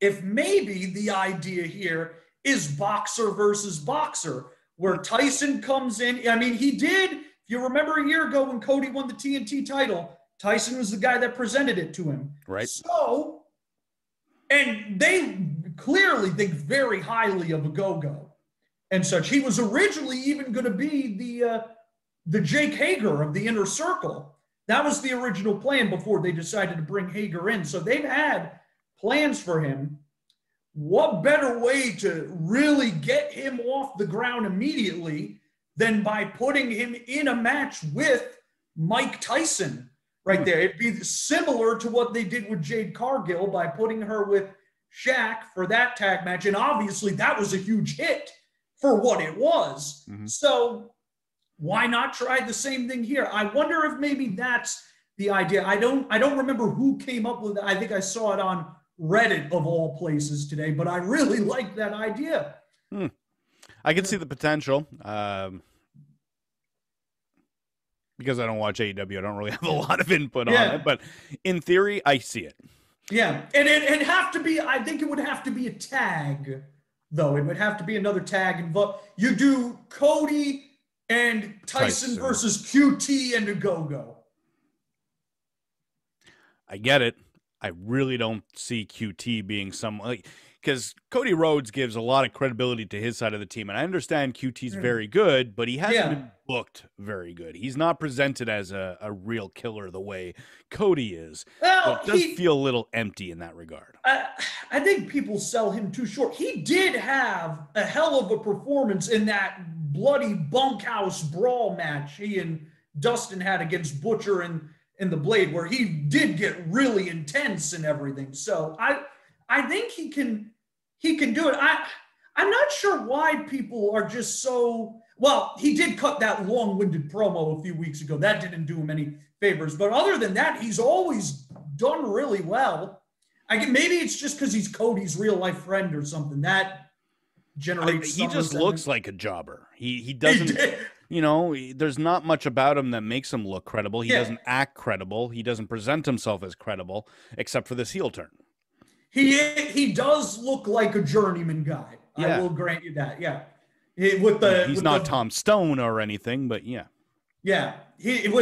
if maybe the idea here is boxer versus boxer, where Tyson comes in. I mean, he did, if you remember a year ago when Cody won the TNT title, Tyson was the guy that presented it to him. Right. So, and they clearly think very highly of Ogogo and such. He was originally even going to be the Jake Hager of the Inner Circle. That was the original plan before they decided to bring Hager in. So they've had plans for him. What better way to really get him off the ground immediately than by putting him in a match with Mike Tyson right there? It'd be similar to what they did with Jade Cargill by putting her with Shaq for that tag match. And obviously that was a huge hit for what it was. So why not try the same thing here? I wonder if maybe that's the idea. I don't remember who came up with it. I think I saw it on Reddit of all places today, but I really like that idea. I can see the potential. Because I don't watch AEW, I don't really have a lot of input on it, but in theory, I see it. Yeah, and it'd have to be, I think it would have to be a tag, though. It would have to be another tag. You do Cody and Tyson versus QT and Ogogo. I get it. I really don't see QT being because Cody Rhodes gives a lot of credibility to his side of the team, and I understand QT's very good, but he hasn't been booked very good. He's not presented as a real killer the way Cody is. Well, it does feel a little empty in that regard. I think people sell him too short. He did have a hell of a performance in that bloody bunkhouse brawl match he and Dustin had against Butcher and the Blade, where he did get really intense and everything. So I think he can do it. I'm not sure why people are just so, well, he did cut that long-winded promo a few weeks ago. That didn't do him any favors. But other than that, he's always done really well. Maybe it's just because he's Cody's real-life friend or something. That generates he just looks like a jobber. He doesn't, you know, there's not much about him that makes him look credible. He doesn't act credible. He doesn't present himself as credible, except for this heel turn. He does look like a journeyman guy. I will grant you that. Yeah. He's not Tom Stone or anything, but yeah. Yeah. He has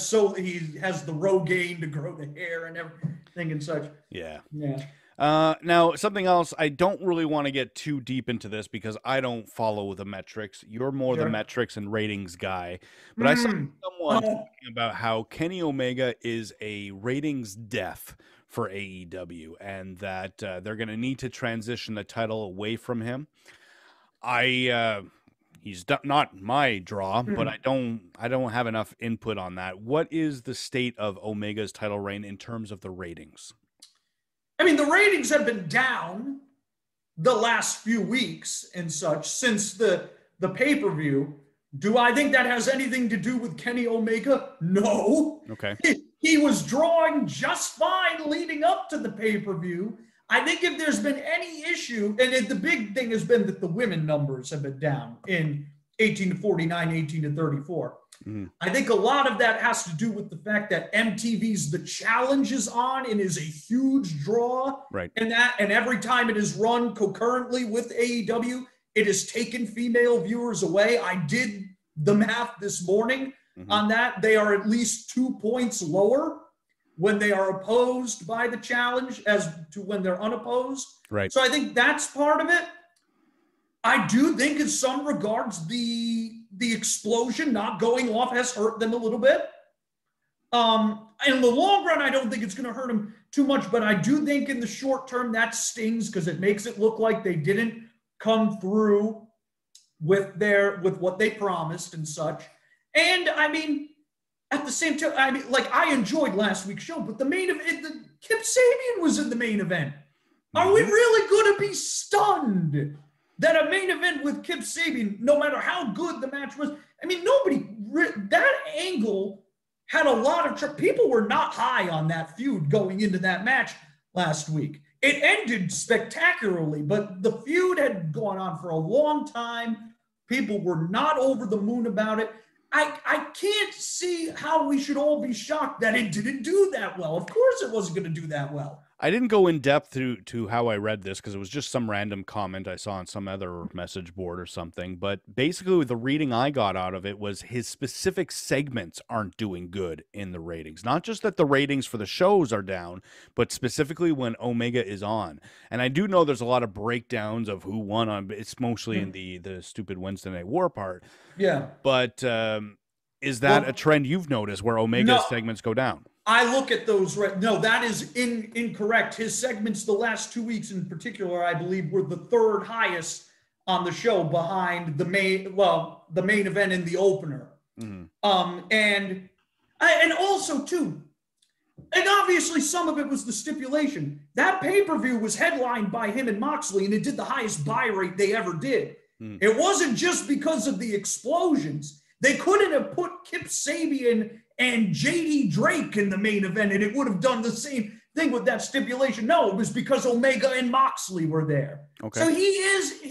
the Rogaine to grow the hair and everything and such. Yeah. Yeah. Now, something else, I don't really want to get too deep into this because I don't follow the metrics. You're more the metrics and ratings guy. But I saw someone talking about how Kenny Omega is a ratings death for AEW and that they're going to need to transition the title away from him. He's not my draw, but I don't have enough input on that. What is the state of Omega's title reign in terms of the ratings? I mean, the ratings have been down the last few weeks and such since the pay-per-view. Do I think that has anything to do with Kenny Omega? No. Okay. He was drawing just fine leading up to the pay-per-view. I think if there's been any issue, and the big thing has been that the women numbers have been down in 18 to 49, 18 to 34. I think a lot of that has to do with the fact that MTV's The Challenge is on and is a huge draw. Right. And every time it is run concurrently with AEW, it has taken female viewers away. I did the math this morning on that. They are at least 2 points lower when they are opposed by The Challenge as to when they're unopposed. Right. So I think that's part of it. I do think in some regards the the explosion not going off has hurt them a little bit. In the long run, I don't think it's going to hurt them too much, but I do think in the short term that stings because it makes it look like they didn't come through with what they promised and such. And I mean, at the same time, I mean, like I enjoyed last week's show, but the main event, Kip Sabian was in the main event. Are we really going to be stunned that a main event with Kip Sabian, no matter how good the match was? I mean, that angle had a lot of people were not high on that feud going into that match last week. It ended spectacularly, but the feud had gone on for a long time. People were not over the moon about it. I can't see how we should all be shocked that it didn't do that well. Of course it wasn't going to do that well. I didn't go in depth to how I read this because it was just some random comment I saw on some other message board or something. But basically the reading I got out of it was his specific segments aren't doing good in the ratings. Not just that the ratings for the shows are down, but specifically when Omega is on. And I do know there's a lot of breakdowns of who won on. It's mostly in the stupid Wednesday Night War part. Yeah. But is that a trend you've noticed where Omega's segments go down? I look at those. No, that is incorrect. His segments the last 2 weeks in particular, I believe, were the third highest on the show behind the main event in the opener. Mm-hmm. And also too, and obviously some of it was the stipulation. That pay-per-view was headlined by him and Moxley, and it did the highest buy rate they ever did. Mm. It wasn't just because of the explosions. They couldn't have put Kip Sabian and JD Drake in the main event, and it would have done the same thing with that stipulation. No, it was because Omega and Moxley were there. Okay. So he is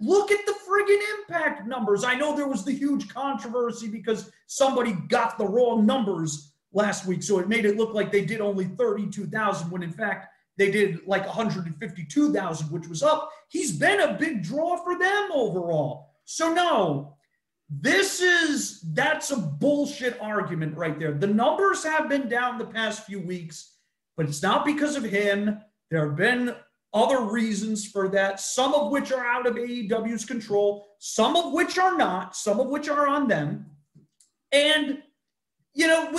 look at the friggin' Impact numbers. I know there was the huge controversy because somebody got the wrong numbers last week, so it made it look like they did only 32,000 when in fact they did like 152,000, which was up. He's been a big draw for them overall. So no. That's a bullshit argument right there. The numbers have been down the past few weeks, but it's not because of him. There have been other reasons for that, some of which are out of AEW's control, some of which are not, some of which are on them. And, you know,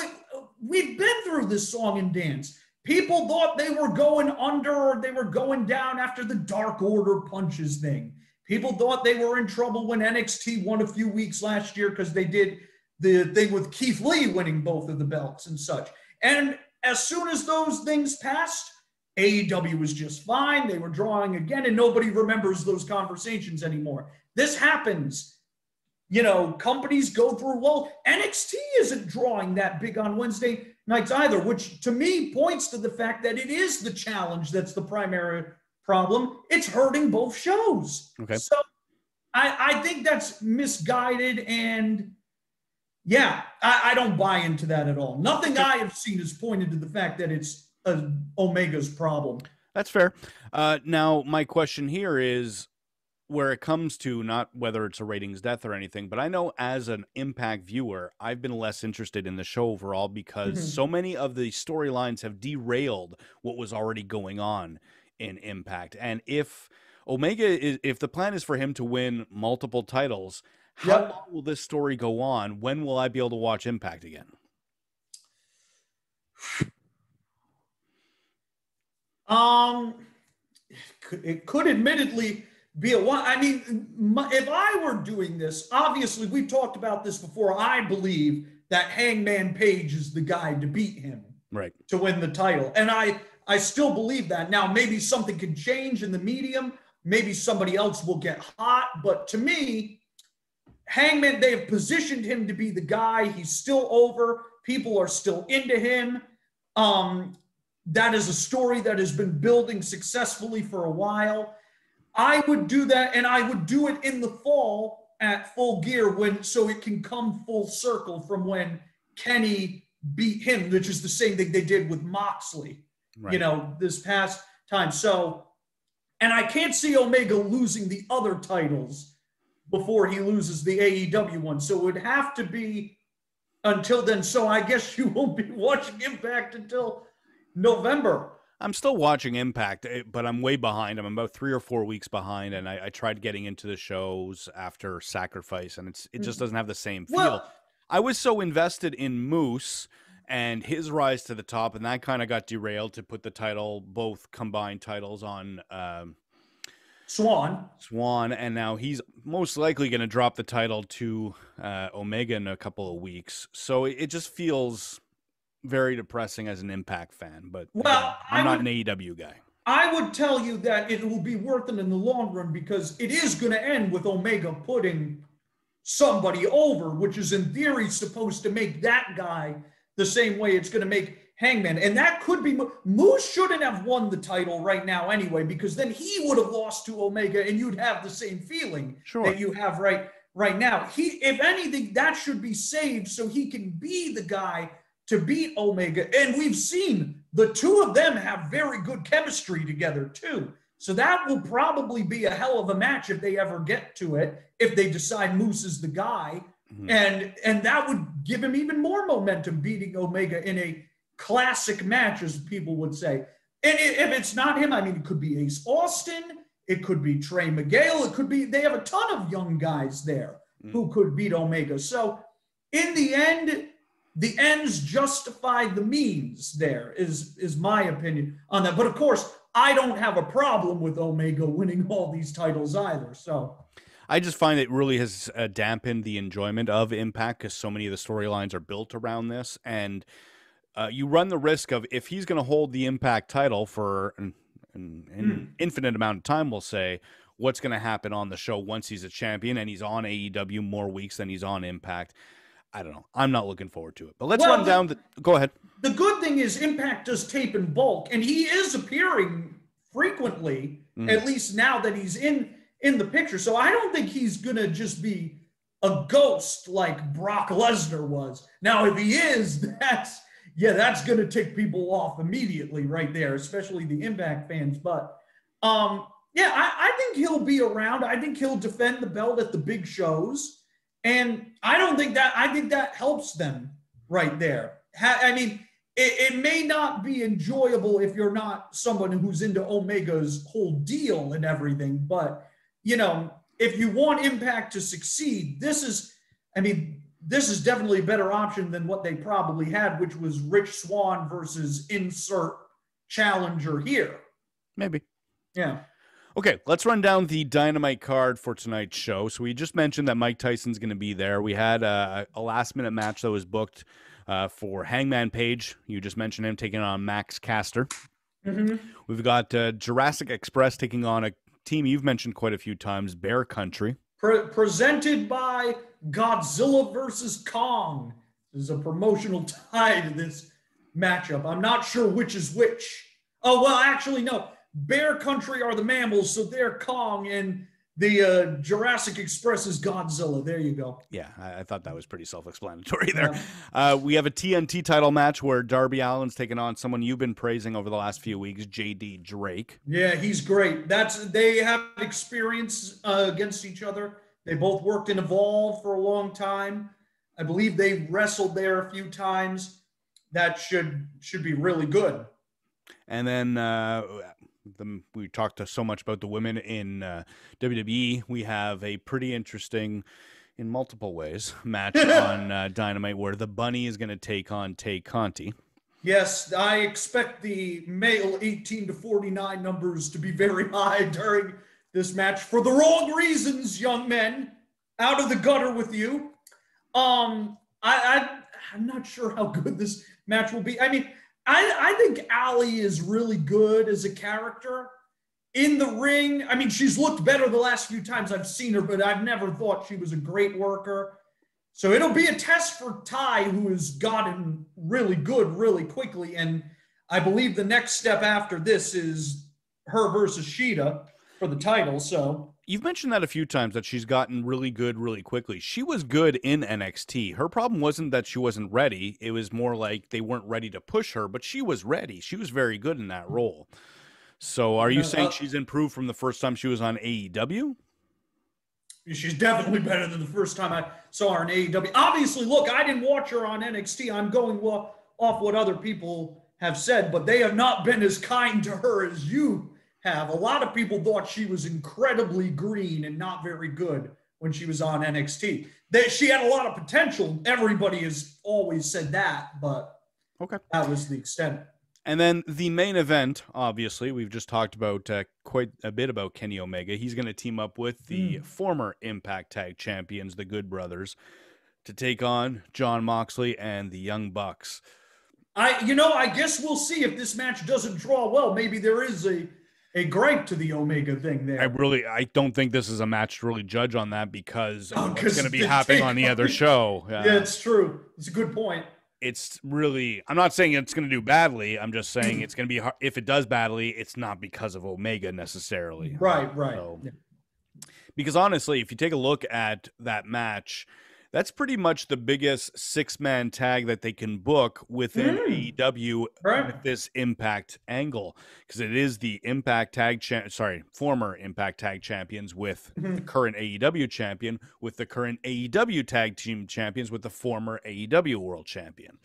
we've been through this song and dance. People thought they were going under or they were going down after the Dark Order punches thing. People thought they were in trouble when NXT won a few weeks last year because they did the thing with Keith Lee winning both of the belts and such. And as soon as those things passed, AEW was just fine. They were drawing again, and nobody remembers those conversations anymore. This happens. You know, companies go through, well, NXT isn't drawing that big on Wednesday nights either, which to me points to the fact that it is the challenge that's the primary problem. It's hurting both shows. Okay. So I think that's misguided, and yeah, I don't buy into that at all. Nothing I have seen has pointed to the fact that it's Omega's problem. That's fair. Now, my question here is where it comes to not whether it's a ratings death or anything, but I know as an Impact viewer, I've been less interested in the show overall because so many of the storylines have derailed what was already going on in Impact. And if if the plan is for him to win multiple titles, how long will this story go on? When will I be able to watch Impact again? It could admittedly be a while. I mean, if I were doing this, obviously we've talked about this before. I believe that Hangman Page is the guy to beat him, right, to win the title. And I still believe that. Now, maybe something could change in the medium. Maybe somebody else will get hot. But to me, Hangman, they have positioned him to be the guy. He's still over. People are still into him. That is a story that has been building successfully for a while. I would do that, and I would do it in the fall at Full Gear so it can come full circle from when Kenny beat him, which is the same thing they did with Moxley. Right. You know, this past time. So, and I can't see Omega losing the other titles before he loses the AEW one. So it would have to be until then. So I guess you won't be watching Impact until November. I'm still watching Impact, but I'm way behind. I'm about 3 or 4 weeks behind, and I tried getting into the shows after Sacrifice, and it just doesn't have the same feel. Well, I was so invested in Moose and his rise to the top, and that kind of got derailed to put the title, both combined titles, on Swan, and now he's most likely going to drop the title to Omega in a couple of weeks. So it just feels very depressing as an Impact fan, but again, I'm not an AEW guy. I would tell you that it will be worth it in the long run because it is going to end with Omega putting somebody over, which is in theory supposed to make that guy the same way it's going to make Hangman. And that could be, Moose shouldn't have won the title right now anyway, because then he would have lost to Omega and you'd have the same feeling that you have right now. If anything, that should be saved so he can be the guy to beat Omega. And we've seen the two of them have very good chemistry together too. So that will probably be a hell of a match if they ever get to it, if they decide Moose is the guy. Mm-hmm. And that would give him even more momentum beating Omega in a classic match, as people would say. And if it's not him, I mean, it could be Ace Austin, it could be Trey Miguel, it could be, they have a ton of young guys there who could beat Omega. So in the end, the ends justify the means there, is my opinion on that. But of course, I don't have a problem with Omega winning all these titles either. So I just find it really has dampened the enjoyment of Impact because so many of the storylines are built around this. And you run the risk of, if he's going to hold the Impact title for an infinite amount of time, we'll say, what's going to happen on the show once he's a champion and he's on AEW more weeks than he's on Impact. I don't know. I'm not looking forward to it. But let's run down go ahead. The good thing is Impact does tape in bulk, and he is appearing frequently, at least now that he's in the picture. So I don't think he's going to just be a ghost like Brock Lesnar was. Now, if he is, that's going to tick people off immediately right there, especially the Impact fans. But I think he'll be around. I think he'll defend the belt at the big shows. And I think that helps them right there. I mean, it may not be enjoyable if you're not someone who's into Omega's whole deal and everything, but if you want Impact to succeed, this is definitely a better option than what they probably had, which was Rich Swann versus insert challenger here. Maybe. Yeah. Okay, let's run down the Dynamite card for tonight's show. So we just mentioned that Mike Tyson's going to be there. We had a last-minute match that was booked for Hangman Page. You just mentioned him taking on Max Caster. Mm-hmm. We've got Jurassic Express taking on a team you've mentioned quite a few times, Bear Country. Presented by Godzilla versus Kong. There's a promotional tie to this matchup. I'm not sure which is which. Oh, well, actually, no. Bear Country are the mammals, so they're Kong, and the Jurassic Express is Godzilla. There you go. Yeah, I thought that was pretty self-explanatory there. We have a TNT title match where Darby Allin's taking on someone you've been praising over the last few weeks, JD Drake. Yeah, he's great. They have experience against each other. They both worked in Evolve for a long time. I believe they wrestled there a few times. That should be really good. And then we talked so much about the women in WWE. We have a pretty interesting, in multiple ways, match on Dynamite where the Bunny is going to take on Tay Conti. Yes, I expect the male 18 to 49 numbers to be very high during this match for the wrong reasons, young men. Out of the gutter with you. I'm not sure how good this match will be. I mean, I think Allie is really good as a character in the ring. I mean, she's looked better the last few times I've seen her, but I've never thought she was a great worker. So it'll be a test for Ty, who has gotten really good really quickly. And I believe the next step after this is her versus Sheeta for the title. So you've mentioned that a few times, that she's gotten really good really quickly. She was good in NXT. Her problem wasn't that she wasn't ready. It was more like they weren't ready to push her, but she was ready. She was very good in that role. So are you saying she's improved from the first time she was on AEW? She's definitely better than the first time I saw her in AEW. Obviously, look, I didn't watch her on NXT. I'm going off what other people have said, but they have not been as kind to her as you have. A lot of people thought she was incredibly green and not very good when she was on NXT. She had a lot of potential. Everybody has always said that, but that was the extent. And then the main event, obviously, we've just talked about quite a bit about Kenny Omega. He's going to team up with the former Impact Tag Champions, the Good Brothers, to take on Jon Moxley and the Young Bucks. I guess we'll see if this match doesn't draw well. Maybe there is a gripe to the Omega thing there. I don't think this is a match to really judge on that because of what's going to be happening on the other show. Yeah, it's true. It's a good point. It's really, I'm not saying it's going to do badly. I'm just saying it's going to be hard. If it does badly, it's not because of Omega necessarily. Right. So, because honestly, if you take a look at that match, that's pretty much the biggest 6-man tag that they can book within AEW with this Impact angle, because it is the former Impact Tag Champions with the current AEW champion, with the current AEW Tag Team Champions, with the former AEW World Champion.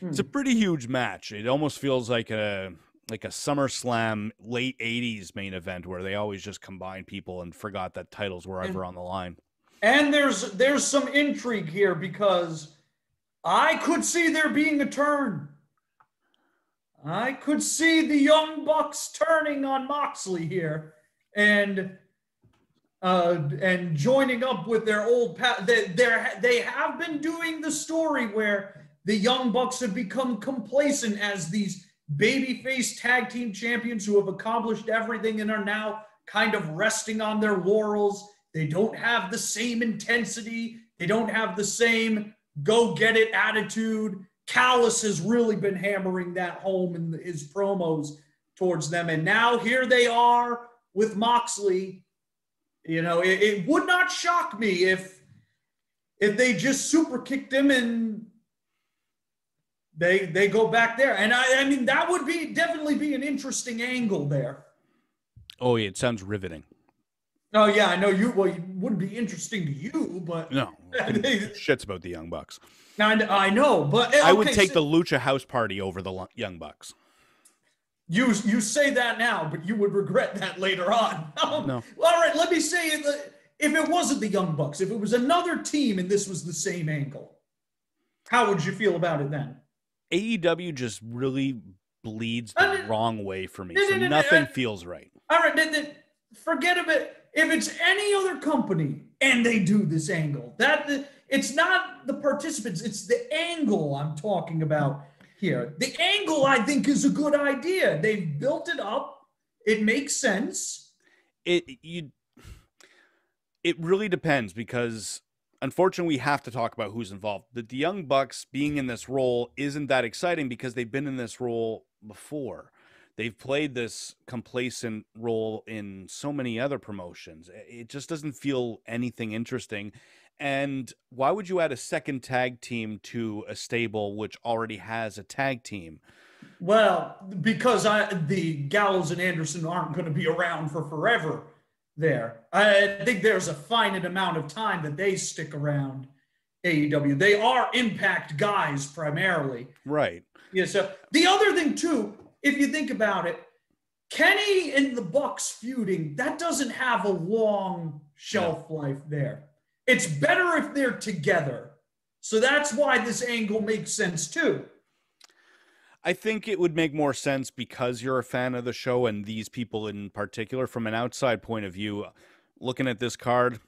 It's a pretty huge match. It almost feels like a SummerSlam late 80s main event where they always just combined people and forgot that titles were ever on the line. And there's some intrigue here because I could see there being a turn. I could see the Young Bucks turning on Moxley here and joining up with their old they have been doing the story where the Young Bucks have become complacent as these babyface tag team champions who have accomplished everything and are now kind of resting on their laurels. They don't have the same intensity. They don't have the same go-get-it attitude. Callis has really been hammering that home in his promos towards them. And now here they are with Moxley. It would not shock me if they just super kicked him and they go back there. And I mean, that would definitely be an interesting angle there. Oh, yeah, it sounds riveting. Oh, yeah, I know it wouldn't be interesting to you, but... No, shit's about the Young Bucks. I know, but... I would take the Lucha house party over the Young Bucks. You say that now, but you would regret that later on. No. All right, let me say, if it wasn't the Young Bucks, if it was another team and this was the same angle, how would you feel about it then? AEW just really bleeds the wrong way for me, so nothing feels right. All right, forget about it. If it's any other company and they do this angle, it's not the participants, it's the angle I'm talking about here. The angle, I think, is a good idea. They've built it up. It makes sense. It really depends because, unfortunately, we have to talk about who's involved. The Young Bucks being in this role isn't that exciting because they've been in this role before. They've played this complacent role in so many other promotions. It just doesn't feel anything interesting. And why would you add a second tag team to a stable which already has a tag team? Well, because the Gallows and Anderson aren't going to be around for forever there. I think there's a finite amount of time that they stick around AEW. They are Impact guys primarily. Right. Yeah, so the other thing, too, if you think about it, Kenny and the Bucks feuding, that doesn't have a long shelf life there. It's better if they're together. So that's why this angle makes sense too. I think it would make more sense because you're a fan of the show and these people in particular. From an outside point of view, looking at this card,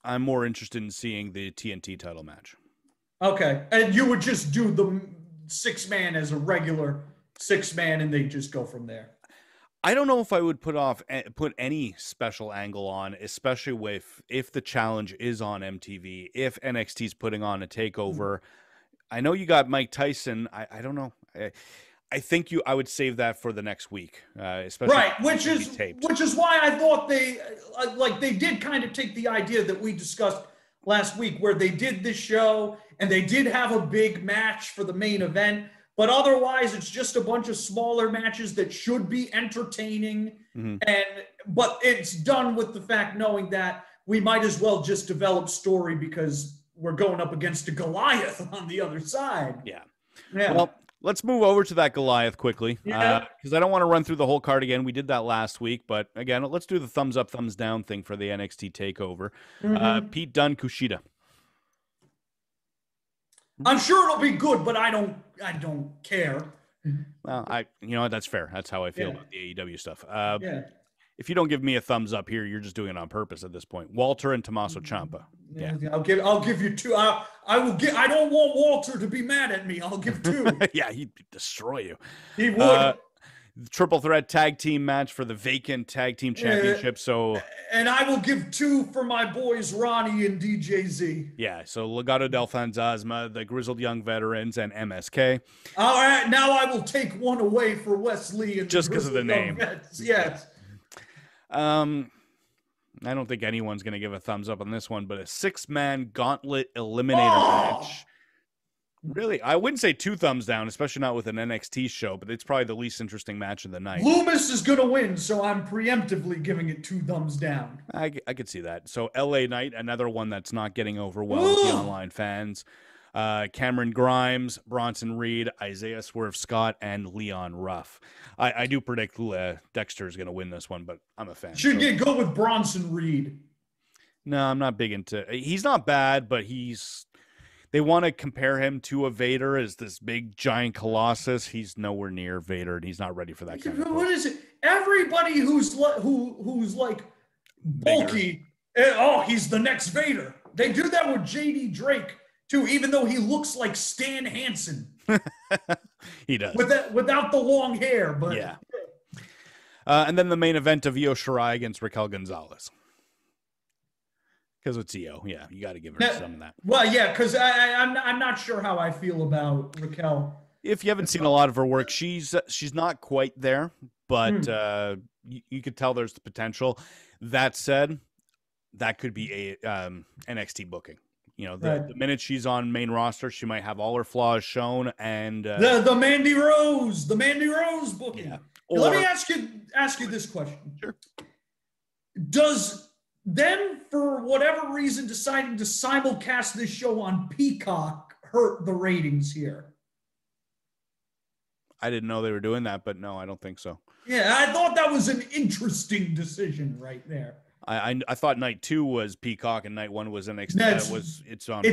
I'm more interested in seeing the TNT title match. Okay. And you would just do the 6-man as a regular 6-man and they just go from there. I don't know if I would put any special angle on, especially if the challenge is on MTV, if NXT's putting on a takeover. I know you got Mike Tyson. I don't know. I think I would save that for the next week, especially right, which is why I thought they did kind of take the idea that we discussed last week, where they did this show and they did have a big match for the main event. But otherwise, it's just a bunch of smaller matches that should be entertaining. But it's done with the fact knowing that we might as well just develop story because we're going up against a Goliath on the other side. Yeah. Well, Let's move over to that Goliath quickly, because I don't want to run through the whole card again. We did that last week, but again, let's do the thumbs up, thumbs down thing for the NXT Takeover. Pete Dunne, Kushida. I'm sure it'll be good, but I don't care. Well, you know what? That's fair. That's how I feel about the AEW stuff. If you don't give me a thumbs up here, you're just doing it on purpose at this point. Walter and Tommaso Ciampa. Yeah, I'll give you 2. I don't want Walter to be mad at me. I'll give 2. Yeah, he'd destroy you. He would. Triple threat tag team match for the vacant tag team championship. And I will give 2 for my boys Ronnie and DJZ. Yeah, so Legado del Fantasma, the Grizzled Young Veterans, and MSK. All right, now I will take 1 away for Wesley and just because of the name. Yes. I don't think anyone's going to give a thumbs up on this one, but a 6-man gauntlet eliminator match. Really, I wouldn't say 2 thumbs down, especially not with an NXT show, but it's probably the least interesting match of the night. Loomis is going to win, so I'm preemptively giving it 2 thumbs down. I could see that. So LA Knight, another one that's not getting over well with the online fans. Cameron Grimes, Bronson Reed, Isaiah Swerve Scott, and Leon Ruff. I do predict Dexter is going to win this one, but I'm a fan. Go with Bronson Reed. No, I'm not big into. He's not bad, but they want to compare him to a Vader as this big giant colossus. He's nowhere near Vader, and he's not ready for that kind of. What is it? Everybody who's like bulky, he's the next Vader. They do that with JD Drake too, even though he looks like Stan Hansen. He does without the long hair, but yeah. And then the main event of Io Shirai against Raquel Gonzalez. Because it's Io, yeah, you got to give her some of that. Well, yeah, because I'm not sure how I feel about Raquel. If you haven't seen a lot of her work, she's not quite there, but you could tell there's the potential. That said, that could be a NXT booking. You know, the minute she's on main roster, she might have all her flaws shown, and the Mandy Rose booking. Yeah. Let me ask you this question. Sure. Does them, for whatever reason, deciding to simulcast this show on Peacock hurt the ratings here? I didn't know they were doing that, but no, I don't think so. Yeah, I thought that was an interesting decision right there. I thought night 2 was Peacock and night 1 was NXT. It's on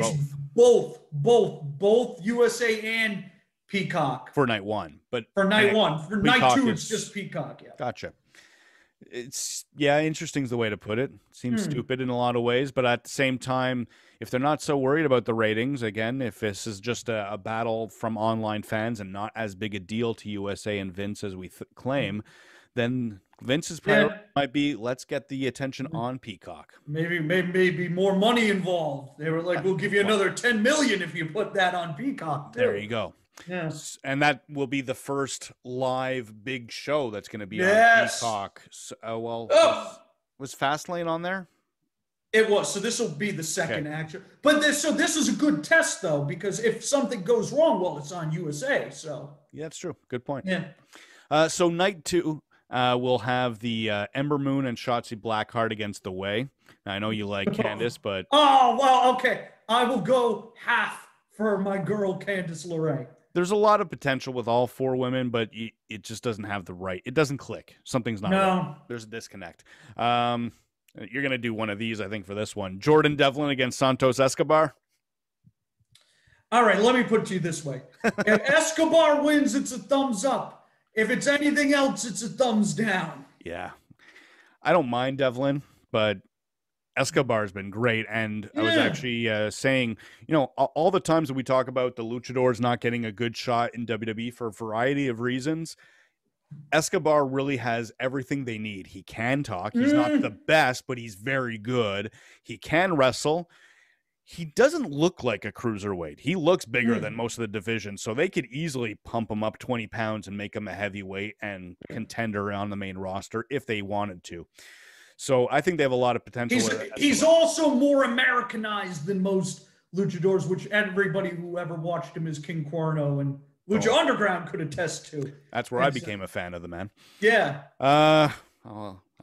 both USA and Peacock for night 1, but for night 1. For Peacock night 2, it's just Peacock. Yeah, gotcha. It's interesting is the way to put it. Seems stupid in a lot of ways, but at the same time, if they're not so worried about the ratings, again, if this is just a battle from online fans and not as big a deal to USA and Vince as we claim, then Vince's priority might be, let's get the attention on Peacock. Maybe more money involved. They were like, we'll give you another $10 million if you put that on Peacock too. There you go. Yes. And that will be the first live big show that's going to be on Peacock. So, was Fastlane on there? It was. So this will be the second action. But this is a good test though, because if something goes wrong, well, it's on USA. So yeah, that's true. Good point. Yeah. So night 2, we'll have the Ember Moon and Shotzi Blackheart against The Way. Now, I know you like Candice, but okay. I will go half for my girl Candice LeRae. There's a lot of potential with all 4 women, but it just doesn't have it doesn't click. Something's not right. There's a disconnect. You're going to do one of these, I think, for this one. Jordan Devlin against Santos Escobar. All right, let me put it to you this way. If Escobar wins, it's a thumbs up. If it's anything else, it's a thumbs down. Yeah. I don't mind Devlin, but Escobar's been great. And I was actually saying, all the times that we talk about the luchadors not getting a good shot in WWE for a variety of reasons, Escobar really has everything they need. He can talk. He's not the best, but he's very good. He can wrestle. He doesn't look like a cruiserweight. He looks bigger than most of the division, so they could easily pump him up 20 pounds and make him a heavyweight and contender on the main roster if they wanted to. So I think they have a lot of potential. He's also more Americanized than most luchadors, which everybody who ever watched him as King Cuerno and Lucha Underground could attest to. That's where I became a fan of the man. Yeah.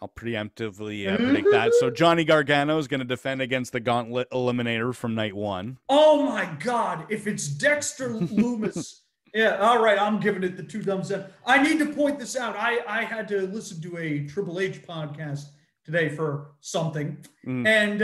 I'll preemptively predict that. So Johnny Gargano is going to defend against the Gauntlet Eliminator from night 1. Oh my God! If it's Dexter Loomis Yeah, all right. I'm giving it the 2 thumbs up. I need to point this out. I had to listen to a Triple H podcast today for something, and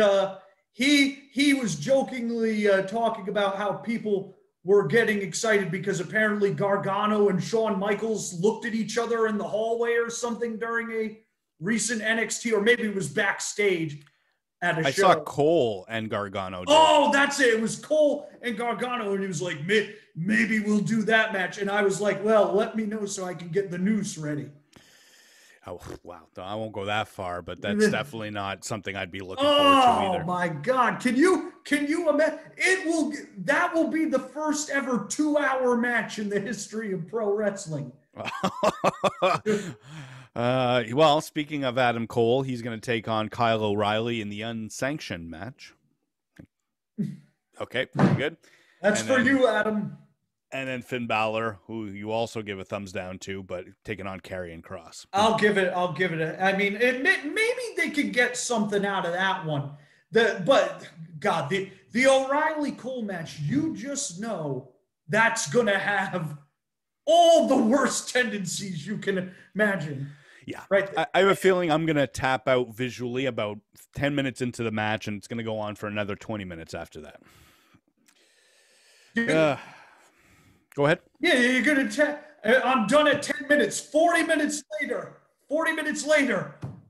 he was jokingly talking about how people were getting excited because apparently Gargano and Shawn Michaels looked at each other in the hallway or something during a recent NXT, or maybe it was backstage at a show. I saw Cole and Gargano. Oh, that's it. It was Cole and Gargano, and he was like, maybe we'll do that match. And I was like, well, let me know so I can get the noose ready. Oh, wow. I won't go that far, but that's definitely not something I'd be looking forward to either. Oh, my God. Can you imagine? That will be the first ever 2-hour match in the history of pro wrestling. Well, speaking of Adam Cole, he's going to take on Kyle O'Reilly in the unsanctioned match. Okay, pretty good. That's for you, Adam. And then Finn Balor, who you also give a thumbs down to, but taking on Karrion Kross. I'll give it. I mean, maybe they could get something out of that one. But God, the O'Reilly Cole match, you just know that's going to have all the worst tendencies you can imagine. Yeah, right. I have a feeling I'm going to tap out visually about 10 minutes into the match, and it's going to go on for another 20 minutes after that. Go ahead. Yeah, you're going to I'm done at 10 minutes. 40 minutes later.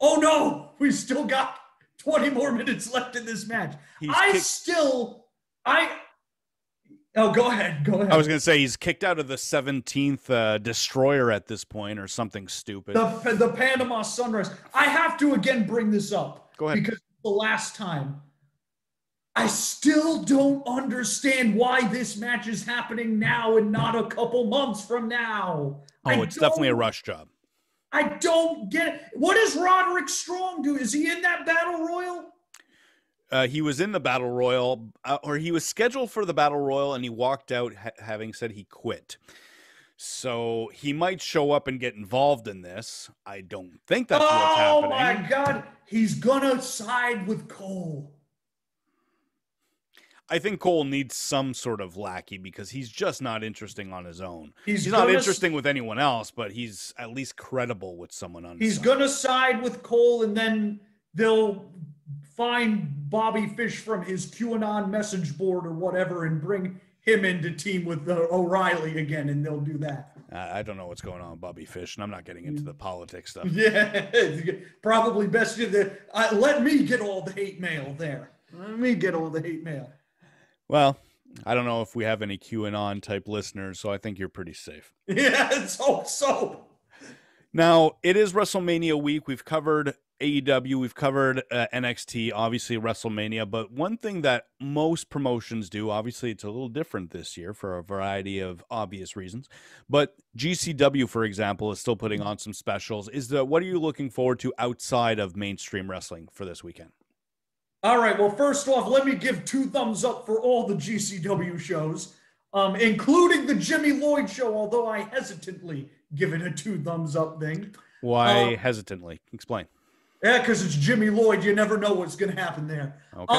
Oh, no, we still got 20 more minutes left in this match. Oh, go ahead. I was going to say he's kicked out of the 17th Destroyer at this point or something stupid. The Panama Sunrise. I have to again bring this up. Go ahead. Because the last time, I still don't understand why this match is happening now and not a couple months from now. Oh, it's definitely a rush job. I don't get it. What does Roderick Strong do? Is he in that Battle Royal? He was in the Battle Royal, or he was scheduled for the Battle Royal, and he walked out having said he quit. So he might show up and get involved in this. I don't think that's what's happening. Oh, my God. He's going to side with Cole. I think Cole needs some sort of lackey because he's just not interesting on his own. He's not interesting with anyone else, but he's at least credible with someone on his side. He's going to side with Cole, and then they'll find Bobby Fish from his QAnon message board or whatever and bring him in to team with O'Reilly again, and they'll do that. I don't know what's going on with Bobby Fish, and I'm not getting into the politics stuff. Yeah, probably best let me get all the hate mail there. Let me get all the hate mail. Well, I don't know if we have any QAnon type listeners, so I think you're pretty safe. Yeah, it's so. Now, it is WrestleMania week. We've covered AEW, we've covered NXT, obviously WrestleMania, but one thing that most promotions do, obviously it's a little different this year for a variety of obvious reasons, but GCW, for example, is still putting on some specials. What are you looking forward to outside of mainstream wrestling for this weekend? All right, well, first off, let me give 2 thumbs up for all the GCW shows, including the Jimmy Lloyd show, although I hesitantly give it a 2 thumbs up thing. Why hesitantly? Explain. Yeah, because it's Jimmy Lloyd. You never know what's going to happen there. Okay.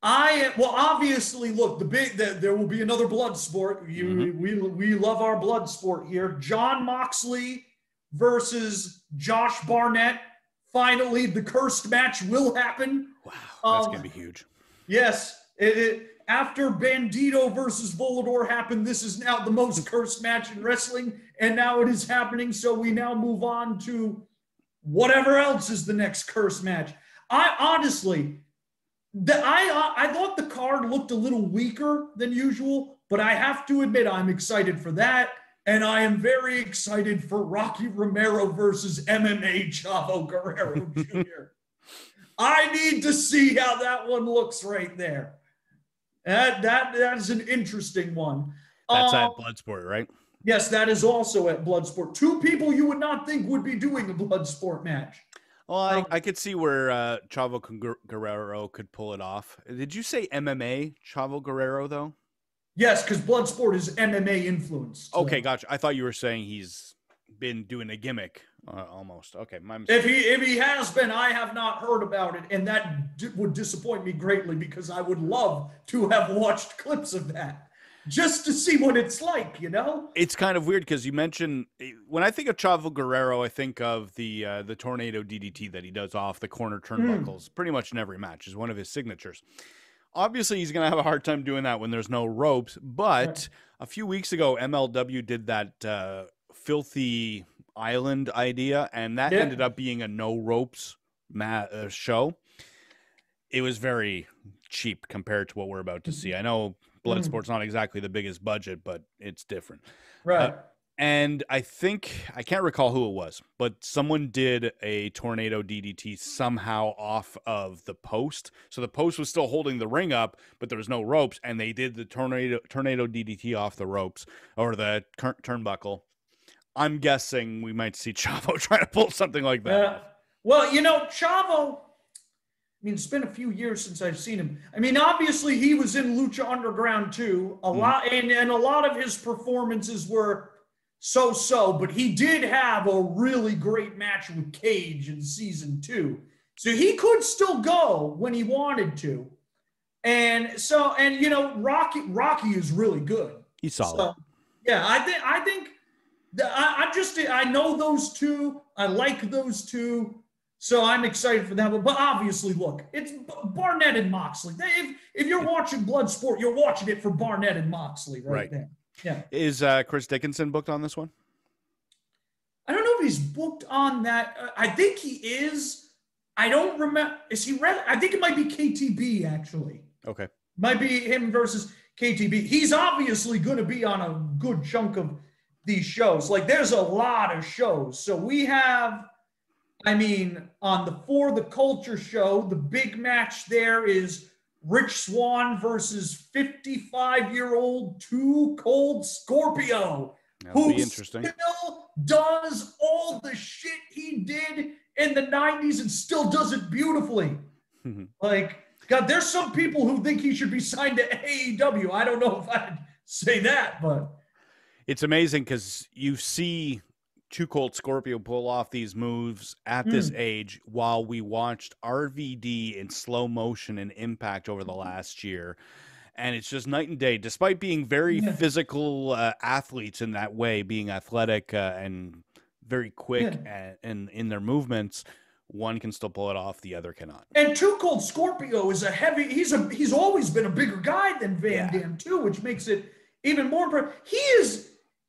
Obviously, look, there will be another blood sport. We love our blood sport here. Jon Moxley versus Josh Barnett. Finally, the cursed match will happen. Wow, that's going to be huge. Yes. After Bandito versus Volador happened, this is now the most cursed match in wrestling, and now it is happening, so we now move on to whatever else is the next cursed match. I thought the card looked a little weaker than usual, but I have to admit I'm excited for that. And I am very excited for Rocky Romero versus MMA Chavo Guerrero Jr. I need to see how that one looks right there. That is an interesting one. That's at Bloodsport, right? Yes, that is also at Bloodsport. 2 people you would not think would be doing a Bloodsport match. Well, I could see where Chavo Guerrero could pull it off. Did you say MMA Chavo Guerrero, though? Yes, because Bloodsport is MMA influenced. Okay, gotcha. I thought you were saying he's been doing a gimmick almost. Okay, my mistake. If he has been, I have not heard about it, and that would disappoint me greatly because I would love to have watched clips of that. just to see what it's like, you know? It's kind of weird because you mentioned, when I think of Chavo Guerrero, I think of the tornado DDT that he does off the corner turnbuckles pretty much in every match is one of his signatures. Obviously, he's going to have a hard time doing that when there's no ropes, but a few weeks ago, MLW did that filthy island idea, and that ended up being a no ropes show. It was very cheap compared to what we're about to see. I know Bloodsport's not exactly the biggest budget, but it's different. Right. And I think, I can't recall who it was, but someone did a tornado DDT somehow off of the post. So the post was still holding the ring up, but there was no ropes, and they did the tornado DDT off the ropes or the turnbuckle. I'm guessing we might see Chavo try to pull something like that. Well, you know, Chavo, I mean, it's been a few years since I've seen him. I mean, obviously he was in Lucha Underground too, a lot, and a lot of his performances were so-so, but he did have a really great match with Cage in season 2. So he could still go when he wanted to. And you know, Rocky is really good. He's solid. So, yeah, I think I know those two. I like those two. So I'm excited for that. But obviously, look, it's Barnett and Moxley. If you're watching Bloodsport, you're watching it for Barnett and Moxley right there. Yeah. Is Chris Dickinson booked on this one? I don't know if he's booked on that. I think he is. I don't remember. Is he? I think it might be KTB, actually. Okay. Might be him versus KTB. He's obviously going to be on a good chunk of these shows. Like, there's a lot of shows. So we have, I mean, on the For the Culture show, the big match there is Rich Swann versus 55-year-old Too Cold Scorpio. That'll be interesting. Still does all the shit he did in the 90s and still does it beautifully. Like, God, there's some people who think he should be signed to AEW. I don't know if I'd say that, but it's amazing because you see Too Cold Scorpio pull off these moves at this age while we watched RVD in slow motion and Impact over the last year. And it's just night and day, despite being very physical athletes in that way, being athletic and very quick and in their movements. One can still pull it off, the other cannot. And Too Cold Scorpio is he's always been a bigger guy than Van Dam too, which makes it even more impressive.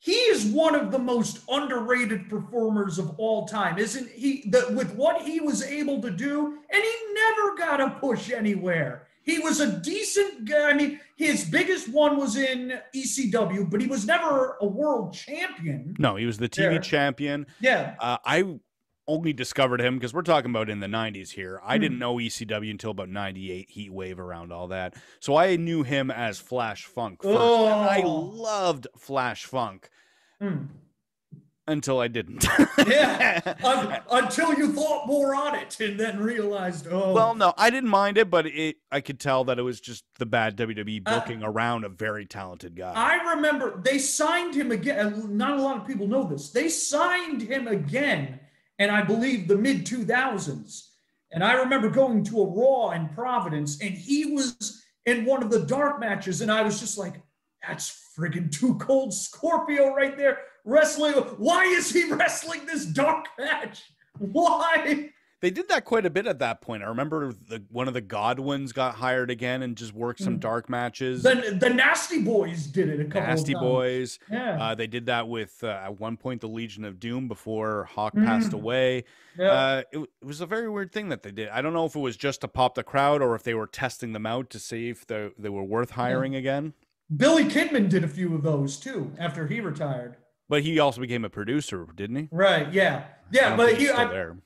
He is one of the most underrated performers of all time, isn't he? With what he was able to do, and he never got a push anywhere. He was a decent guy. I mean, his biggest one was in ECW, but he was never a world champion. No, he was the TV champion. Yeah. I only discovered him because we're talking about in the 90s here. I didn't know ECW until about 98, Heat Wave, around all that. So I knew him as Flash Funk first. And I loved Flash Funk until I didn't. Until you thought more on it and then realized, Well, no, I didn't mind it, but I could tell that it was just the bad WWE booking around a very talented guy. I remember they signed him again. Not a lot of people know this. They signed him again. And I believe the mid-2000s. And I remember going to a Raw in Providence, and he was in one of the dark matches, and I was just like, that's friggin' Too Cold Scorpio right there wrestling. Why is he wrestling this dark match? Why? They did that quite a bit at that point. I remember one of the Godwins got hired again and just worked some dark matches. The Nasty Boys did it a couple of times. Nasty Boys. Yeah. They did that with, at one point, the Legion of Doom before Hawk passed away. Yeah. It was a very weird thing that they did. I don't know if it was just to pop the crowd or if they were testing them out to see if they were worth hiring again. Billy Kidman did a few of those, too, after he retired. But he also became a producer, didn't he? Right, yeah. Yeah, but he's still there.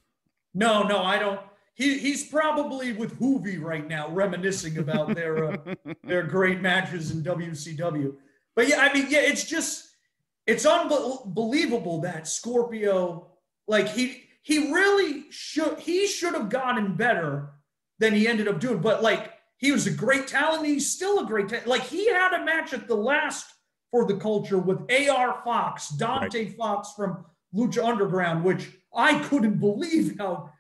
No, I don't. He's probably with Hoovy right now, reminiscing about their great matches in WCW. But yeah, I mean, yeah, it's unbelievable that Scorpio, like he should have gotten better than he ended up doing. But like, he was a great talent. He's still a great talent. Like, he had a match at the last For the Culture with AR Fox, Dante Fox from Lucha Underground, which I couldn't believe how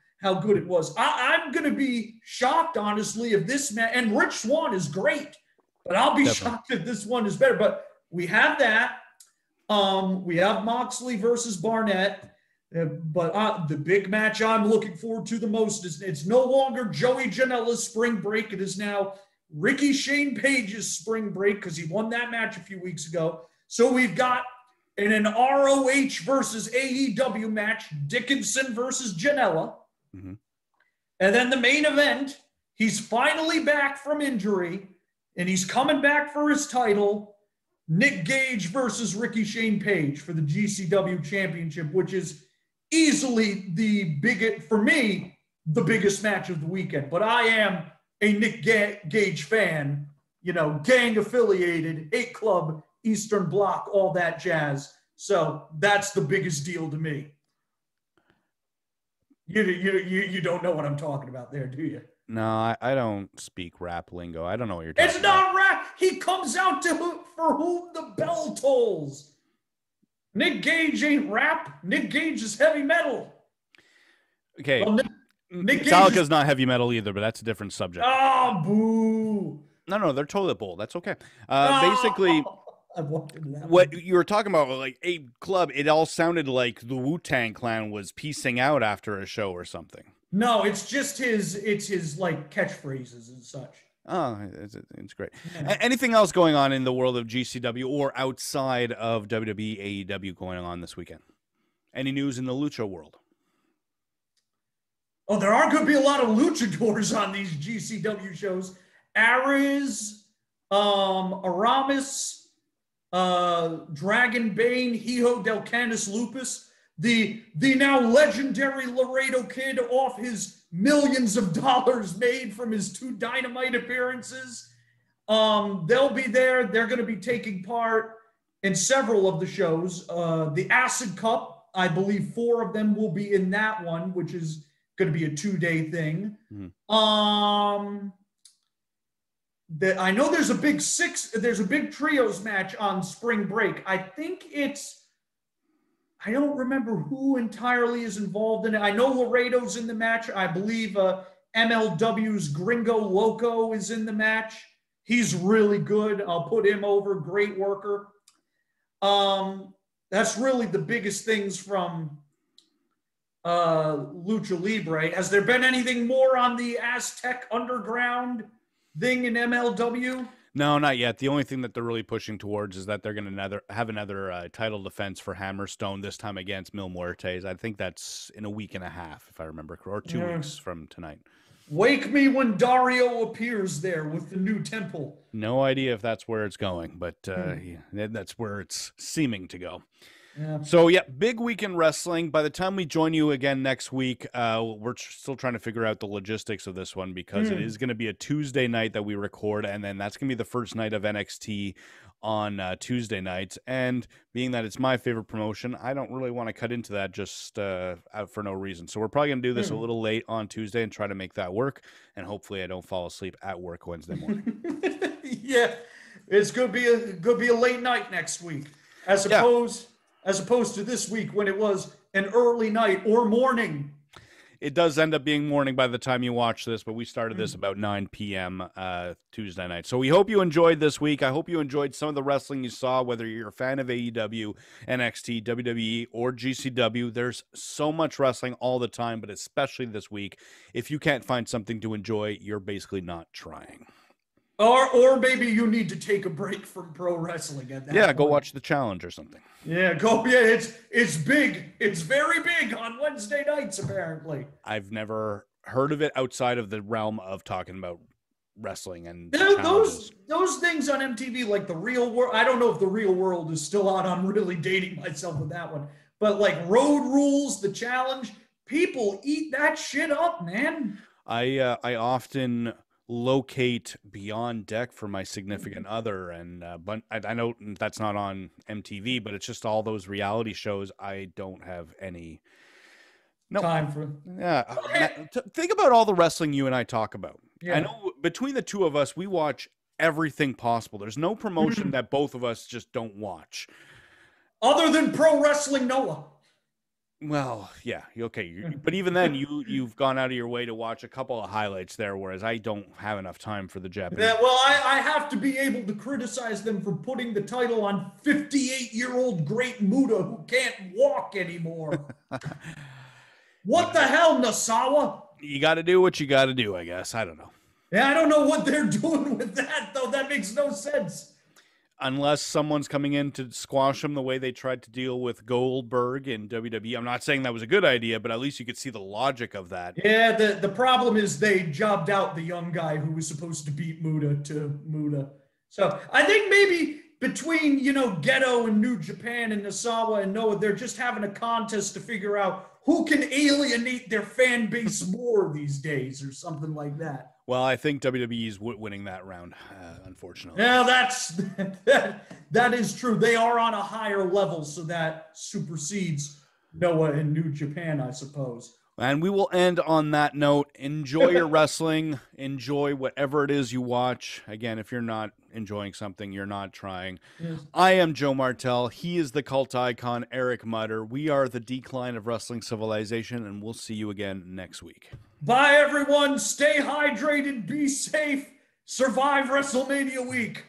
good it was. I'm going to be shocked, honestly, if this man, and Rich Swann is great. But I'll be shocked if this one is better. But we have that. We have Moxley versus Barnett. But the big match I'm looking forward to the most is it's no longer Joey Janela's spring break. It is now Ricky Shane Page's spring break because he won that match a few weeks ago. So we've got in an ROH versus AEW match, Dickinson versus Janela. Mm-hmm. And then the main event, he's finally back from injury, and he's coming back for his title, Nick Gage versus Ricky Shane Page for the GCW Championship, which is easily the biggest, for me, the biggest match of the weekend. But I am a Nick Gage fan, gang affiliated, 8 Club, Eastern Bloc, all that jazz. So that's the biggest deal to me. You don't know what I'm talking about there, do you? No, I don't speak rap lingo. I don't know what you're talking about. It's not rap. He comes out for whom the bell tolls. Nick Gage ain't rap. Nick Gage is heavy metal. Okay. Well, Nick Metallica's not heavy metal either, but that's a different subject. Oh, boo. No, they're toilet bowl. That's okay. Basically, what you were talking about, like a club, it all sounded like the Wu-Tang Clan was piecing out after a show or something. No, it's just his like catchphrases and such. Oh, it's great. Yeah. Anything else going on in the world of GCW or outside of WWE, AEW going on this weekend? Any news in the Lucha world? Oh, there are going to be a lot of luchadors on these GCW shows. Ares, Aramis, Dragon Bane, Hijo del Canis Lupus, the now legendary Laredo Kid off his millions of dollars made from his 2 Dynamite appearances. They'll be there. They're going to be taking part in several of the shows. The Acid Cup, I believe 4 of them will be in that one, which is going to be a 2-day thing. Mm-hmm. I know there's a big trios match on spring break. I think I don't remember who entirely is involved in it. I know Laredo's in the match. I believe MLW's Gringo Loco is in the match. He's really good. I'll put him over. Great worker. That's really the biggest things from Lucha Libre. Has there been anything more on the Aztec Underground thing in MLW? No, not yet. The only thing that they're really pushing towards is that they're going to have another title defense for Hammerstone, this time against Mil Muertes. I think that's in a week and a half, if I remember, or 2 weeks from tonight. Wake me when Dario appears there with the new temple. No idea if that's where it's going, but that's where it's seeming to go. Yeah. So, big week in wrestling. By the time we join you again next week, we're still trying to figure out the logistics of this one because it is going to be a Tuesday night that we record, and then that's going to be the first night of NXT on Tuesday nights. And being that it's my favorite promotion, I don't really want to cut into that just out for no reason. So we're probably going to do this a little late on Tuesday and try to make that work, and hopefully I don't fall asleep at work Wednesday morning. Yeah, it's going to be a late night next week, as opposed to this week when it was an early night or morning. It does end up being morning by the time you watch this, but we started this about 9 p.m. Tuesday night. So we hope you enjoyed this week. I hope you enjoyed some of the wrestling you saw, whether you're a fan of AEW, NXT, WWE, or GCW. There's so much wrestling all the time, but especially this week. If you can't find something to enjoy, you're basically not trying. Or maybe you need to take a break from pro wrestling at that point. Go watch The Challenge or something. It's big. It's very big on Wednesday nights, apparently. I've never heard of it outside of the realm of talking about wrestling and those things on MTV, like The Real World. I don't know if The Real World is still on. I'm really dating myself with that one. But like Road Rules, The Challenge, people eat that shit up, man. I often locate Beyond Deck for my significant other, and but I know that's not on MTV, but it's just all those reality shows I don't have any time for. Think about all the wrestling you and I talk about. I know between the two of us we watch everything possible. There's no promotion that both of us just don't watch, other than Pro Wrestling Noah. Well, yeah, okay. But even then, you've gone out of your way to watch a couple of highlights there, whereas I don't have enough time for the Japanese. Yeah, well, I have to be able to criticize them for putting the title on 58-year-old Great Muta who can't walk anymore. What the hell, Nasawa? You got to do what you got to do, I guess. I don't know. Yeah, I don't know what they're doing with that, though. That makes no sense. Unless someone's coming in to squash him the way they tried to deal with Goldberg in WWE. I'm not saying that was a good idea, but at least you could see the logic of that. Yeah, the problem is they jobbed out the young guy who was supposed to beat Muta to Muta. So I think maybe between, Geto and New Japan and Nasawa and Noah, they're just having a contest to figure out who can alienate their fan base more these days or something like that. Well, I think WWE's winning that round, unfortunately. Yeah, that is true. They are on a higher level, so that supersedes Noah and New Japan, I suppose. And we will end on that note. Enjoy your wrestling. Enjoy whatever it is you watch. Again, if you're not enjoying something, you're not trying. Yes. I am Joe Martel. He is the cult icon, Eric Mutter. We are the Decline of Wrestling Civilization, and we'll see you again next week. Bye, everyone. Stay hydrated. Be safe. Survive WrestleMania week.